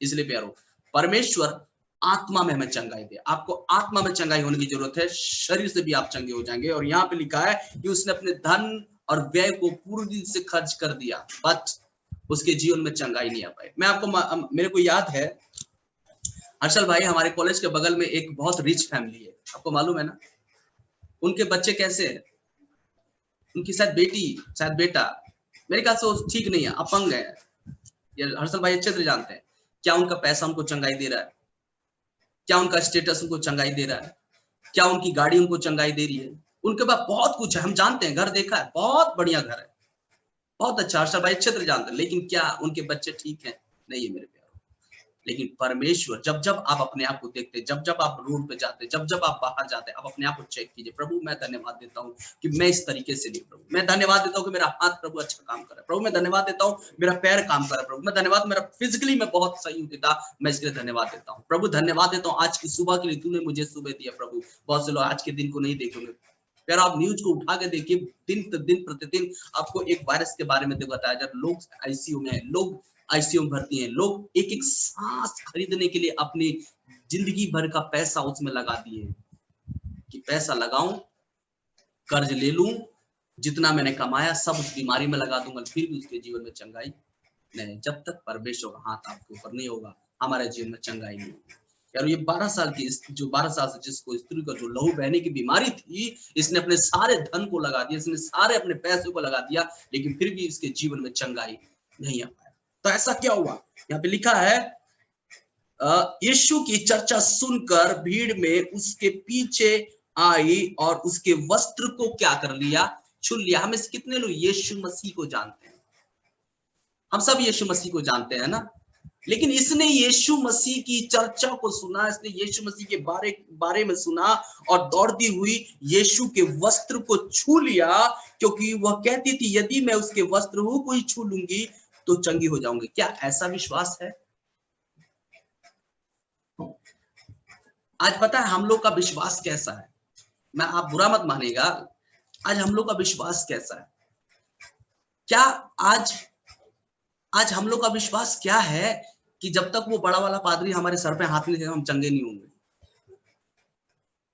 इसलिए प्यारो, परमेश्वर आत्मा में हमें चंगाई दे। आपको आत्मा में चंगाई होने की जरूरत है, शरीर से भी आप चंगे हो जाएंगे। और यहाँ पे लिखा है कि उसने अपने धन और व्यय को पूरी से खर्च कर दिया, बट उसके जीवन में चंगाई नहीं आ पाई। मेरे को याद है, हर्षल भाई, हमारे कॉलेज के बगल में एक बहुत रिच फैमिली है, आपको मालूम है ना? उनके बच्चे कैसे हैं? उनकी शायद बेटी, शायद बेटा, मेरे ख्याल से वो ठीक नहीं है, अपंग है। हर्षल भाई अच्छे से जानते हैं। क्या उनका पैसा उनको चंगाई दे रहा है? क्या उनका स्टेटस उनको चंगाई दे रहा है? क्या उनकी गाड़ी उनको चंगाई दे रही है? उनके पास बहुत कुछ है, हम जानते हैं, घर देखा है, बहुत बढ़िया घर है, बहुत अच्छा। हर्षल भाई अच्छे से जानते हैं, लेकिन क्या उनके बच्चे ठीक है? नहीं है मेरे प्यारो। लेकिन परमेश्वर, जब जब आप अपने आप को देखते, जब जब आप रोड पे जाते, जब जब आप बाहर जाते, आप अपने आप को चेक कीजिए, प्रभु मैं धन्यवाद देता हूँ कि मैं इस तरीके से नहीं, प्रभु मैं धन्यवाद देता हूँ कि मेरा हाथ प्रभु अच्छा काम कर रहा है, प्रभु मैं धन्यवाद देता हूँ मेरा पैर काम कर रहा है, प्रभु मैं धन्यवाद, मेरा फिजिकली मैं बहुत सही हूँ पिता, मैं इसके लिए धन्यवाद देता हूँ। प्रभु धन्यवाद देता हूँ आज की सुबह के लिए, तूने मुझे सुबह दिया प्रभु। बहुत से लोग आज के दिन को नहीं देखेंगे, फिर आप न्यूज को उठा के देखिए, दिन प्रतिदिन आपको एक वायरस के बारे में बताया जाए, लोग आईसीयू में, लोग आईसीयू में भर्ती हैं, लोग एक एक सांस खरीदने के लिए अपनी जिंदगी भर का पैसा उसमें लगा दिए कि पैसा लगाऊं, कर्ज ले लूं, जितना मैंने कमाया सब उस बीमारी में लगा दूंगा, फिर भी उसके जीवन में चंगाई नहीं। जब तक परमेश्वर का हाथ आपके ऊपर नहीं होगा, हमारे जीवन में चंगाई नहीं होगी। यार ये 12 साल की, जो 12 साल से जिसको स्त्री का जो लहू बहने की बीमारी थी, इसने अपने सारे धन को लगा दिया, इसने सारे अपने पैसों को लगा दिया, लेकिन फिर भी इसके जीवन में चंगाई नहीं आ पाया। तो ऐसा क्या हुआ? यहाँ पे लिखा है, यीशु की चर्चा सुनकर भीड़ में उसके पीछे आई और उसके वस्त्र को क्या कर लिया? छू लिया। हमें से कितने लोग यीशु मसीह को जानते हैं? हम सब यीशु मसीह को जानते हैं ना, लेकिन इसने यीशु मसीह की चर्चा को सुना, इसने यीशु मसीह के बारे में सुना और दौड़ती हुई यीशु के वस्त्र को छू लिया, क्योंकि वह कहती थी यदि मैं उसके वस्त्र को ही छू लूंगी तो चंगी हो जाऊंगी। क्या ऐसा विश्वास है? आज पता है हम लोग का विश्वास कैसा है? मैं, आप बुरा मत मानेगा, आज हम लोग का विश्वास कैसा है? क्या आज हम लोग का विश्वास क्या है कि जब तक वो बड़ा वाला पादरी हमारे सर पे हाथ नहीं देगा हम चंगे नहीं होंगे।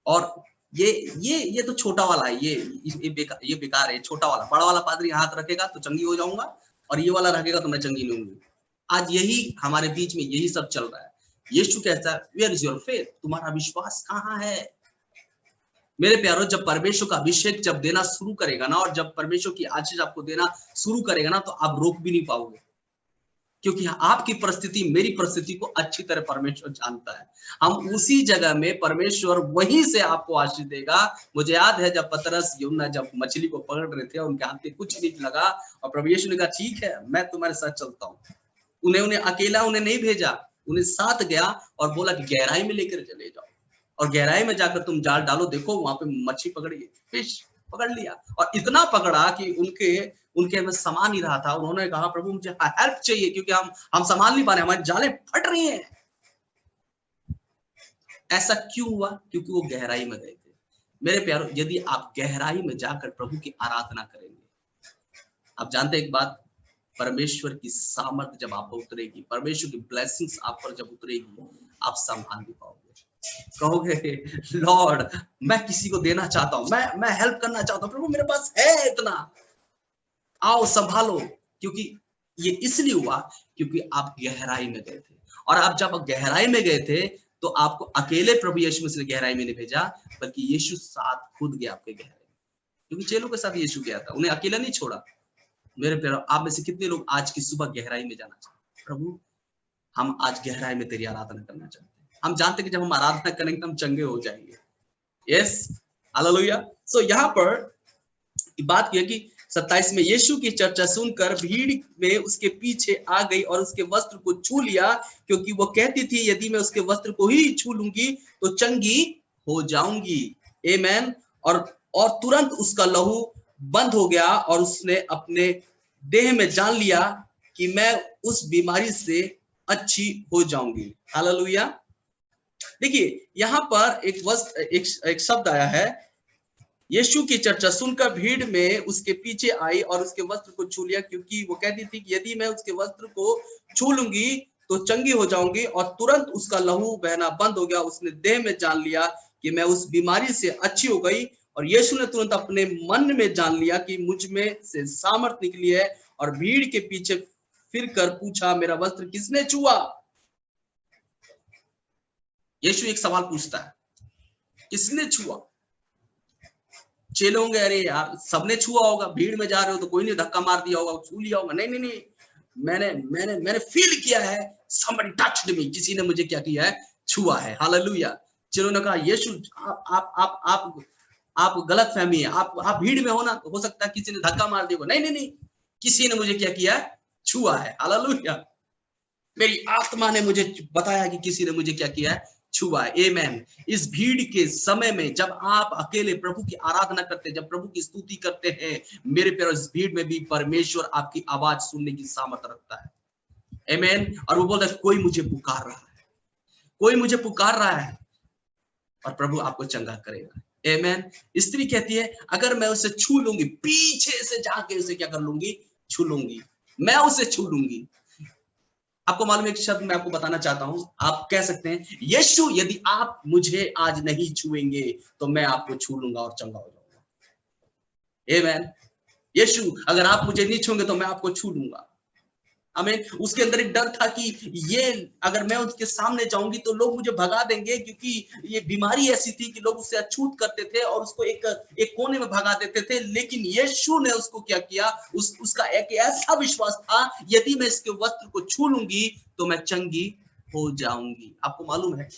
और ये तो छोटा वाला है, ये बेकार है, छोटा वाला। बड़ा वाला पादरी हाथ रखेगा तो चंगी हो जाऊंगा, और ये वाला रखेगा तो मैं चंगी नहीं होंगी। आज यही हमारे बीच में यही सब चल रहा है। यीशु कहता है, वेयर इज योर फेथ? तुम्हारा विश्वास कहाँ है? मेरे प्यारों, जब परमेश्वर का अभिषेक जब देना शुरू करेगा ना, और जब परमेश्वर की आशीष आपको देना शुरू करेगा ना, तो आप रोक भी नहीं पाओगे, क्योंकि आपकी परिस्थिति, मेरी परिस्थिति को अच्छी तरह परमेश्वर जानता है। हम उसी जगह में परमेश्वर वहीं से आपको आशीष देगा। मुझे याद है जब पतरस यूहन्ना जब मछली को पकड़ रहे थे, उनके हाथ में कुछ नहीं लगा, और प्रभु यीशु ने कहा ठीक है मैं तुम्हारे साथ चलता हूँ। उन्हें अकेला उन्हें नहीं भेजा, उन्हें साथ गया और बोला कि गहराई में लेकर चले जाओ, और गहराई में जाकर तुम जाल डालो, देखो वहां पे मछली पकड़ी, फिश पकड़ लिया। और इतना पकड़ा कि उनके में समा नहीं रहा था। उन्होंने कहा प्रभु मुझे हेल्प चाहिए, क्योंकि हम संभाल नहीं पा रहे, हमारी जालें फट रही हैं। ऐसा क्यों हुआ? क्योंकि वो गहराई में गए थे। मेरे प्यारों, यदि आप गहराई में जाकर प्रभु की आराधना करेंगे, आप जानते हैं एक बात, परमेश्वर की सामर्थ जब आप पर उतरेगी, परमेश्वर की ब्लेसिंग्स आप पर जब उतरेगी, आप संभाल नहीं पाओगे। कहोगे लॉर्ड मैं किसी को देना चाहता हूँ, मैं हेल्प करना चाहता हूँ, प्रभु मेरे पास है इतना, आओ संभालो। क्योंकि ये इसलिए हुआ क्योंकि आप गहराई में गए थे। और आप जब गहराई में गए थे तो आपको अकेले प्रभु यीशु मसीह ने गहराई में नहीं भेजा, बल्कि यीशु साथ खुद गया आपके गहराई में। क्योंकि चेलों के साथ यीशु गया था, उन्हें अकेला नहीं छोड़ा। मेरे प्यारे, आप में से कितने लोग आज की सुबह गहराई में जाना चाहते हैं? प्रभु हम आज गहराई में तेरी आराधना करना चाहते हैं। हम जानते हैं कि जब हम आराधना करेंगे तो हम चंगे हो जाएंगे। Yes, hallelujah. सो यहाँ पर बात यह कि 27 में यीशु की चर्चा सुनकर भीड़ में उसके पीछे आ गई और उसके वस्त्र को छू लिया, क्योंकि वो कहती थी यदि मैं उसके वस्त्र को ही छू लूंगी तो चंगी हो जाऊंगी। आमीन। और तुरंत उसका लहू बंद हो गया और उसने अपने देह में जान लिया कि मैं उस बीमारी से अच्छी हो जाऊंगी। हालेलुया। देखिए यहाँ पर एक शब्द आया है, यीशु की चर्चा सुनकर भीड़ में उसके पीछे आई और उसके वस्त्र को छू लिया, क्योंकि वो कहती थी कि यदि मैं उसके वस्त्र को छू लूंगी तो चंगी हो जाऊंगी। और तुरंत उसका लहू बहना बंद हो गया, उसने देह में जान लिया कि मैं उस बीमारी से अच्छी हो गई। और यीशु ने तुरंत अपने मन में जान लिया कि मुझ में से सामर्थ निकली है, और भीड़ के पीछे फिर कर पूछा मेरा वस्त्र किसने छुआ? यीशु एक सवाल पूछता है, किसने छुआ? चेले होंगे अरे यार सबने छुआ होगा, भीड़ में जा रहे हो तो कोई नहीं धक्का मार दिया होगा, छू लिया होगा। नहीं नहीं नहीं, मैंने फील किया है, somebody touched me, किसी ने मुझे क्या किया है? छुआ है। हालेलुया। चेलों ने कहा यीशु आप गलत फहमी है, आप भीड़ में हो ना, तो हो सकता है किसी ने धक्का मार दिया। नहीं नहीं नहीं, किसी ने मुझे क्या किया है? छुआ है। हालेलुया। मेरी आत्मा ने मुझे बताया कि किसी ने मुझे क्या किया है, छुआ है। आमेन। इस भीड़ के समय में जब आप अकेले प्रभु की आराधना करते हैं, जब प्रभु की स्तुति करते हैं, मेरे प्यारे, इस भीड़ में भी परमेश्वर आपकी आवाज सुनने की सामर्थ्य रखता है। आमेन। और वो बोलता है कोई मुझे पुकार रहा है, कोई मुझे पुकार रहा है, और प्रभु आपको चंगा करेगा। आमेन। स्त्री कहती है अगर मैं उसे छू लूंगी, पीछे से जाके उसे क्या कर लूंगी, छू लूंगी, मैं उसे छू लूंगी। आपको मालूम है, एक शब्द मैं आपको बताना चाहता हूं, आप कह सकते हैं यीशु यदि आप मुझे आज नहीं छुएंगे तो मैं आपको छू लूंगा और चंगा हो जाऊंगा। आमेन। यीशु अगर आप मुझे नहीं छूंगे तो मैं आपको छू लूंगा। हमें उसके अंदर एक डर था कि ये अगर मैं उसके सामने जाऊंगी तो लोग मुझे भगा देंगे, क्योंकि ये बीमारी ऐसी थी कि लोग उससे अछूत करते थे और उसको एक कोने में भगा देते थे। लेकिन यीशु ने उसको क्या किया, उसका एक ऐसा विश्वास था यदि मैं इसके वस्त्र को छू लूंगी तो मैं चंगी हो जाऊंगी। आपको मालूम है,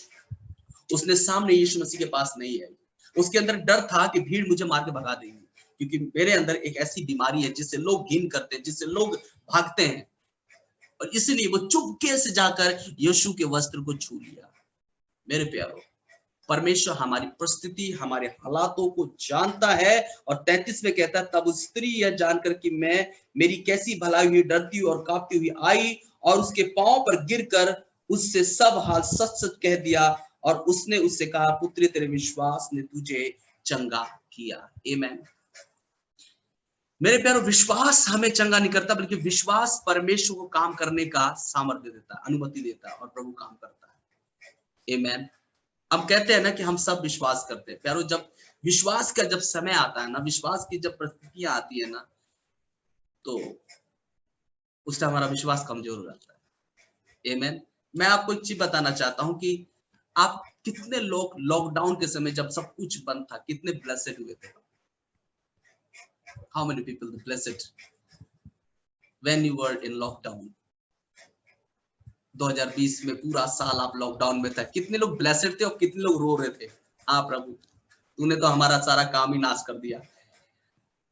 उसने सामने यीशु मसीह के पास नहीं आई, उसके अंदर डर था कि भीड़ मुझे मार के भगा देगी, क्योंकि मेरे अंदर एक ऐसी बीमारी है जिससे लोग घिन करते हैं, जिससे लोग भागते हैं। और इसलिए वो चुपके से जाकर यीशु के वस्त्र को छू लिया। मेरे प्यारो, परमेश्वर हमारी परिस्थिति, हमारे हालातों को जानता है। और 33 में कहता है तब उस स्त्री यह जानकर कि मैं मेरी कैसी भलाई हुई, डरती हुई और कांपती हुई आई और उसके पांव पर गिरकर उससे सब हाल सच सच कह दिया। और उसने उससे कहा पुत्री तेरे विश्वास ने तुझे चंगा किया। आमेन। मेरे प्यारो, विश्वास हमें चंगा नहीं करता, बल्कि विश्वास परमेश्वर को काम करने का सामर्थ्य देता है, अनुमति देता है, और प्रभु काम करता है। आमेन। हम कहते हैं ना कि हम सब विश्वास करते हैं। प्यारो, जब विश्वास का जब समय आता है ना, विश्वास की जब परिस्थितियां आती है ना, तो उस टाइम हमारा विश्वास कमजोर हो जाता है। आमेन। मैं आपको एक चीज बताना चाहता हूं कि आप कितने लोग लॉकडाउन के समय जब सब कुछ बंद था, कितने ब्लेसेड हुए थे। How many people were blessed when you were in lockdown? 2020 में पूरा साल आप लॉकडाउन में था, कितने लोग ब्लेसेड थे और कितने लोग रो रहे थे। हाँ प्रभु, तूने तो हमारा सारा काम ही नाश कर दिया।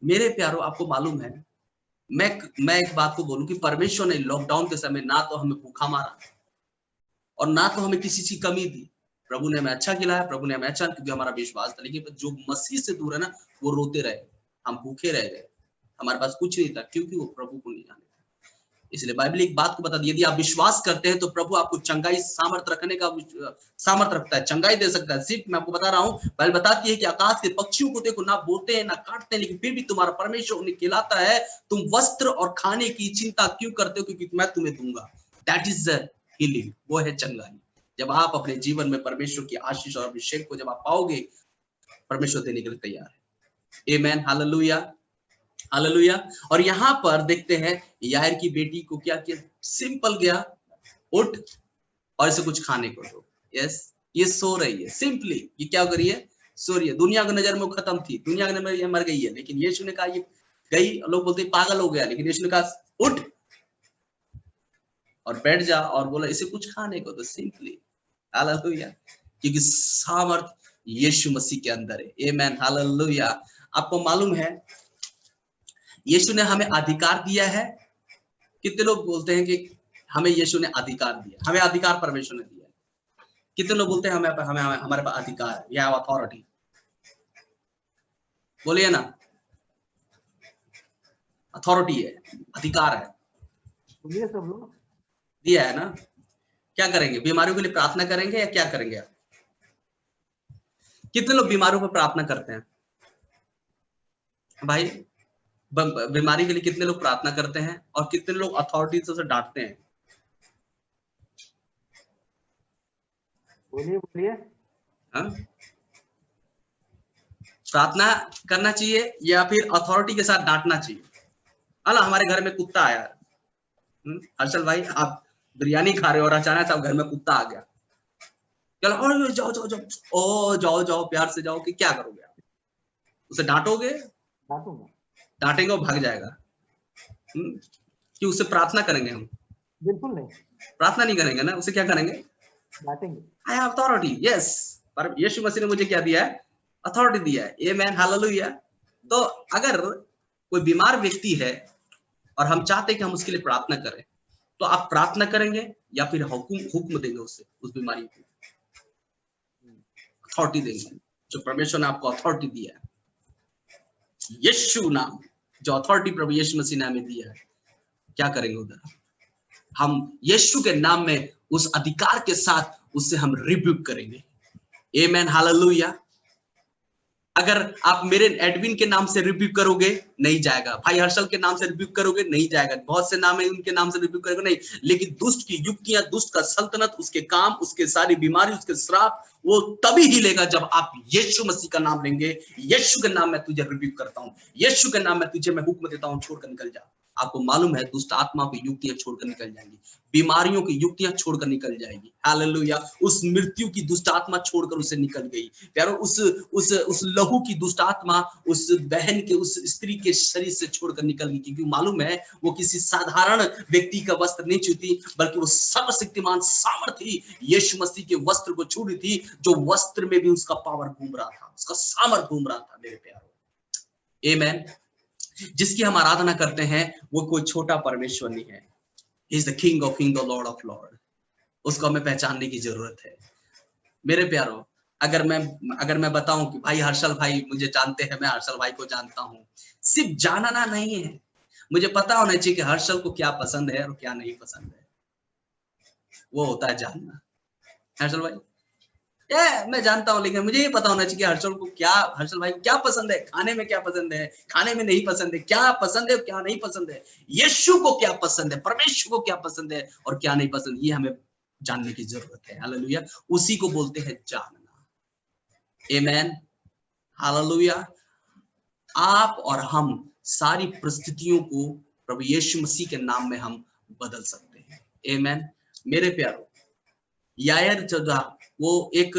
मेरे प्यारो, आपको मालूम है, मैं एक बात को बोलूं कि परमेश्वर ने लॉकडाउन के समय ना तो हमें भूखा मारा और ना तो हमें किसी चीज कमी दी। प्रभु ने हमें अच्छा खिलाया, प्रभु ने हमें अच्छा, क्योंकि हमारा विश्वास था। लेकिन जो मसीह से दूर है ना, वो रोते रहे, हम भूखे रह गए, हमारे पास कुछ नहीं था, क्योंकि वो प्रभु को नहीं जाने। इसलिए बाइबल एक बात को बता दी, यदि आप विश्वास करते हैं तो प्रभु आपको चंगाई सामर्थ रखने का सामर्थ रखता है, चंगाई दे सकता है। सिर्फ मैं आपको बता रहा हूँ, बाइबल बताती है कि आकाश के पक्षियों को देखो, ना बोते हैं ना काटते हैं, लेकिन फिर भी तुम्हारा परमेश्वर उन्हें खिलाता है। तुम वस्त्र और खाने की चिंता क्यों करते हो, क्योंकि मैं तुम्हें दूंगा। दैट इज द हीलिंग, वो है चंगाई। जब आप अपने जीवन में परमेश्वर की आशीष और अभिषेक को जब आप पाओगे, परमेश्वर देने के लिए तैयार है। आमेन। Hallelujah, hallelujah. और यहाँ पर देखते हैं यायर की बेटी को क्या किया, सिंपल गया, उठ और इसे कुछ खाने को दो। यस, ये सो रही है, सिंपली ये क्या कर रही है, सो रही है। दुनिया की नजर में वो खत्म थी, दुनिया की नजर में मर गई है, लेकिन यीशु ने कहा ये गई, लोग बोलते पागल हो गया, लेकिन यीशु ने कहा उठ और बैठ जा, और बोला इसे कुछ खाने को दो, सिंपली। हालेलुया, क्योंकि सामर्थ यीशु मसीह के अंदर है। Amen, hallelujah. आपको मालूम है, यीशु ने हमें अधिकार दिया है। कितने लोग बोलते हैं कि हमें यीशु ने अधिकार दिया, हमें अधिकार परमेश्वर ने दिया। कितने लोग बोलते हैं हमें हमारे पास अधिकार है, या अथॉरिटी, बोलिए ना, अथॉरिटी है, अधिकार है, बोलिए सब लोग, दिया है ना। क्या करेंगे, बीमारियों के लिए प्रार्थना करेंगे या क्या करेंगे आप? कितने लोग बीमारियों पर प्रार्थना करते हैं भाई? बीमारी के लिए कितने लोग प्रार्थना करते हैं, और कितने लोग अथॉरिटी से उसे डांटते हैं? बोलिए बोलिए। हाँ, प्रार्थना करना चाहिए या फिर अथॉरिटी के साथ डांटना चाहिए? अला हमारे घर में कुत्ता आया, हर्षल भाई आप बिरयानी खा रहे हो और अचानक से घर में कुत्ता आ गया, चलो जाओ जाओ जाओ, ओ जाओ जाओ, प्यार से जाओ, कि क्या करोगे आप? उसे डांटोगे? डांटेंगे वो भाग जाएगा। कि उससे प्रार्थना करेंगे हम? बिल्कुल नहीं, प्रार्थना नहीं करेंगे ना, उसे क्या करेंगे, डांटेंगे। आई हैव अथॉरिटी, यस, पर यीशु मसीह ने मुझे क्या दिया है, अथॉरिटी दिया है। Amen, hallelujah. तो अगर कोई बीमार व्यक्ति है और हम चाहते हैं कि हम उसके लिए प्रार्थना करें, तो आप प्रार्थना करेंगे या फिर हुक्म देंगे उसे, उस बीमारी को अथॉरिटी देंगे, जो परमेश्वर ने आपको अथॉरिटी दिया है, यीशु नाम, जो अथॉरिटी प्रभु यीशु मसीह ने हमें दिया है, क्या करेंगे उधर? हम यीशु के नाम में उस अधिकार के साथ उससे हम रिब्यूक करेंगे। आमेन, हालेलुया। अगर आप मेरे एडविन के नाम से रिब्यूक करोगे, नहीं जाएगा। भाई हर्षल के नाम से रिब्यूक करोगे, नहीं जाएगा। बहुत से नाम है, उनके नाम से रिब्यूक करोगे, नहीं। लेकिन दुष्ट की युक्तियां, दुष्ट का सल्तनत, उसके काम, उसके सारी बीमारी, उसके श्राप, वो तभी हिलेगा जब आप यीशु मसीह का नाम लेंगे। यीशु के नाम में तुझे रिब्यूक करता हूँ, यीशु के नाम में तुझे मैं हुक्म देता हूँ, छोड़कर निकल जा। आपको मालूम है दुष्ट आत्मा की युक्तियां छोड़कर निकल जाएंगी, बीमारियों की युक्तियां छोड़कर निकल जाएगी। हालेलुया। उस मृत्यु की दुष्ट आत्मा छोड़कर उसे निकल गई। प्यारो, उस लहू की दुष्ट आत्मा उस बहन के, उस स्त्री के शरीर से छोड़कर निकल गई, क्योंकि मालूम है वो किसी साधारण व्यक्ति का वस्त्र नहीं छूती, बल्कि वो सर्वशक्तिमान सामर्थी यीशु मसीह के वस्त्र को छू रही थी, जो वस्त्र में भी उसका पावर घूम रहा था, उसका सामर्थ घूम रहा था। मेरे प्यारो, आमेन। जिसकी हम आराधना करते हैं वो कोई छोटा परमेश्वर नहीं है। He is the King of Kings, the Lord of Lords। उसको हमें पहचानने की जरूरत है। मेरे प्यारो, अगर मैं बताऊं कि भाई हर्षल भाई मुझे जानते हैं, मैं हर्षल भाई को जानता हूं, सिर्फ जानना नहीं है, मुझे पता होना चाहिए कि हर्षल को क्या पसंद है और क्या नहीं पसंद है। वो होता है जानना। हर्षल भाई मैं जानता हूं, लेकिन मुझे ये पता होना चाहिए कि हर्षल भाई को क्या पसंद है, खाने में क्या पसंद है, खाने में नहीं पसंद है, क्या पसंद है क्या नहीं पसंद है, यीशु को क्या पसंद है, परमेश्वर को क्या पसंद है और क्या नहीं पसंद, ये हमें जानने की जरूरत है। हालेलुया। उसी को बोलते हैं जानना। आमेन, हालेलुया। आप और हम सारी परिस्थितियों को प्रभु यीशु मसीह के नाम में हम बदल सकते हैं। आमेन। मेरे प्यारो, यायर जो था वो एक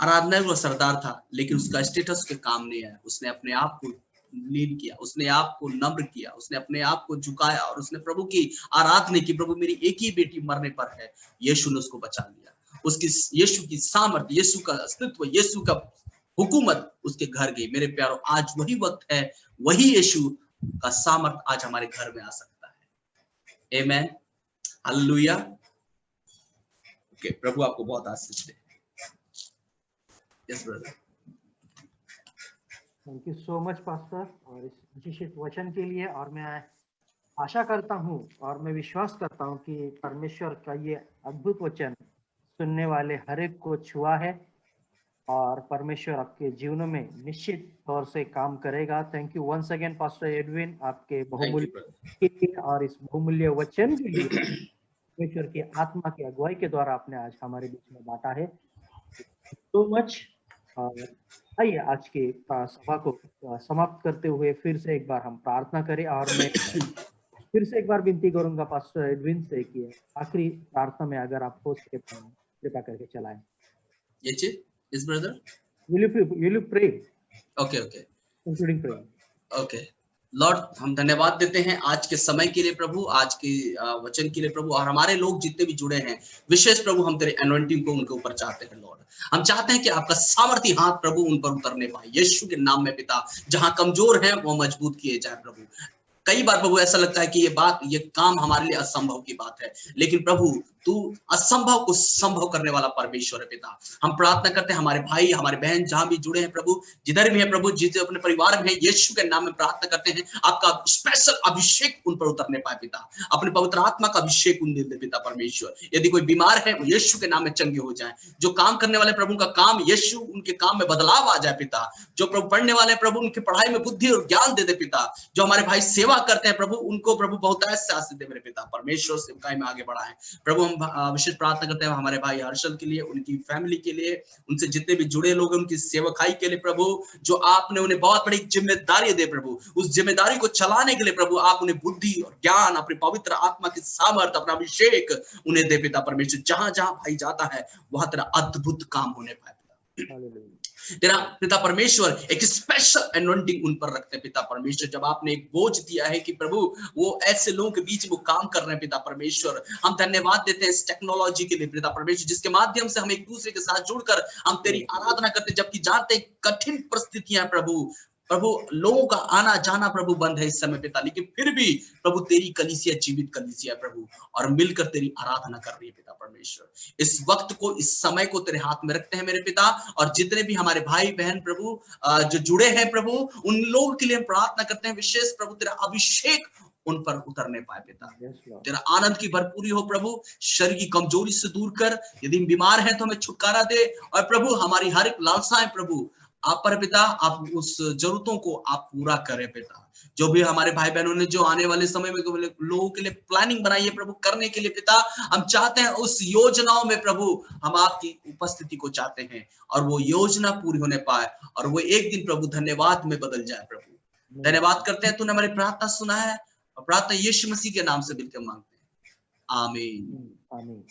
आराधना का सरदार था, लेकिन उसका स्टेटस के काम नहीं आया। उसने अपने आप को लीन किया, उसने आप को नम्र किया, उसने अपने आप को झुकाया और उसने प्रभु की आराधना की। प्रभु मेरी एक ही बेटी मरने पर है, यीशु ने उसको बचा लिया। उसकी यीशु की सामर्थ्य, यीशु का अस्तित्व, यीशु का हुकूमत उसके घर गई। मेरे प्यारो, आज वही वक्त है, वही यीशु का सामर्थ्य आज हमारे घर में आ सकता है। Amen, hallelujah. प्रभु आपको बहुत आशीष दे। Yes brother. Thank you so much pastor, और इस विशेष वचन के लिए। और मैं आशा करता हूँ और मैं विश्वास करता हूँ कि परमेश्वर का ये अद्भुत वचन सुनने वाले हर एक को छुआ है और परमेश्वर आपके जीवनों में निश्चित तौर से काम करेगा। Thank you once again pastor Edwin, आपके बहुमूल्य और इस बहुमूल्य वचन के लिए परमेश्वर की आत्मा की अगुवाई के द्वारा आपने आज हमारे बीच में बांटा है। So much. आइए आज के सभा को समाप्त करते हुए फिर से एक बार हम प्रार्थना करें, और मैं फिर से एक बार विनती करूंगा पास्टर एडविन से कि आखिरी प्रार्थना में अगर आप हो सके कृपा करके चलाएं। Yes, brother. Will you pray? Okay. Including praying. Okay. Lord, हम धन्यवाद देते हैं आज के समय के लिए प्रभु, आज के वचन के लिए प्रभु, और हमारे लोग जितने भी जुड़े हैं, विशेष प्रभु हम तेरे एनॉइंटिंग को उनके ऊपर चाहते हैं। लॉर्ड, हम चाहते हैं कि आपका सामर्थी हाथ प्रभु उन पर उतरने पाए, यीशु के नाम में पिता। जहां कमजोर हैं वो मजबूत किए जाए प्रभु। कई बार प्रभु ऐसा लगता है कि ये काम हमारे लिए असंभव की बात है, लेकिन प्रभु तू असंभव को संभव करने वाला परमेश्वर है पिता। हम प्रार्थना करते हैं हमारे भाई हमारे बहन जहां भी जुड़े हैं प्रभु, जिधर भी है प्रभु, जिस अपने परिवार में है, यीशु के नाम में प्रार्थना करते हैं आपका स्पेशल अभिषेक उन पर उतरने पाए पिता। अपने पवित्र आत्मा का अभिषेक उन दे पिता परमेश्वर। यदि कोई बीमार है वो यीशु के नाम में चंगे हो जाए। जो काम करने वाले प्रभु का काम, यीशु उनके काम में बदलाव आ जाए पिता। जो प्रभु पढ़ने वाले प्रभु उनकी पढ़ाई में बुद्धि और ज्ञान दे दे पिता। जो हमारे भाई सेवा करते हैं प्रभु, उनको प्रभु बहुत आशीष दे मेरे पिता परमेश्वर। सेवकाई में आगे बढ़ाएं प्रभु। हम विशेष प्रार्थना करते हैं हमारे भाई हर्षल के लिए, उनकी फैमिली के लिए, उनसे जितने भी जुड़े लोग उनकी सेवकाई के लिए प्रभु। जो आपने उन्हें बहुत बड़ी जिम्मेदारी दे प्रभु, उस जिम्मेदारी को चलाने के लिए प्रभु आप उन्हें बुद्धि और ज्ञान, अपनी पवित्र आत्मा की सामर्थ, अपना अभिषेक उन्हें दे पिता परमेश्वर। जहां जहां भाई जाता है वहां तेरा अद्भुत काम होने पाए पिता। तेरा पिता परमेश्वर एक स्पेशल एनॉइंटिंग उन पर रखते हैं पिता परमेश्वर। जब आपने एक बोझ दिया है कि प्रभु वो ऐसे लोगों के बीच वो काम कर रहे हैं पिता परमेश्वर, हम धन्यवाद देते हैं इस टेक्नोलॉजी के लिए पिता परमेश्वर, जिसके माध्यम से हम एक दूसरे के साथ जुड़कर हम तेरी आराधना करते हैं। जबकि जानते हैं कठिन परिस्थितियां प्रभु प्रभु लोगों का आना जाना प्रभु बंद है इस समय पिता, लेकिन फिर भी प्रभु तेरी कलीसिया जीवित कलीसिया प्रभु, और मिलकर तेरी आराधना कर रही है पिता परमेश्वर। इस वक्त को, इस समय को तेरे हाथ में रखते हैं मेरे पिता, और जितने भी हमारे भाई बहन प्रभु जो जुड़े हैं प्रभु, उन लोगों के लिए हम प्रार्थना करते हैं, विशेष प्रभु तेरा अभिषेक उन पर उतरने पाए पिता। तेरा आनंद की भरपूरी हो प्रभु, शरीर की कमजोरी से दूर कर, यदि हम बीमार हैं तो हमें छुटकारा दे, और प्रभु हमारी हर एक लालसाएं प्रभु आप पर पिता, आप उस जरूरतों को आप पूरा करें पिता। जो भी हमारे भाई बहनों ने जो आने वाले समय में लोगों के लिए प्लानिंग बनाई है प्रभु करने के लिए पिता, हम चाहते हैं उस योजनाओं में प्रभु हम आपकी उपस्थिति को चाहते हैं, और वो योजना पूरी होने पाए, और वो एक दिन प्रभु धन्यवाद में बदल जाए प्रभु। धन्यवाद करते हैं, तूने हमारी प्रार्थना सुना है, और प्रार्थना यीशु मसीह के नाम से बिल्कुल मांगते हैं, आमीन। आमीन।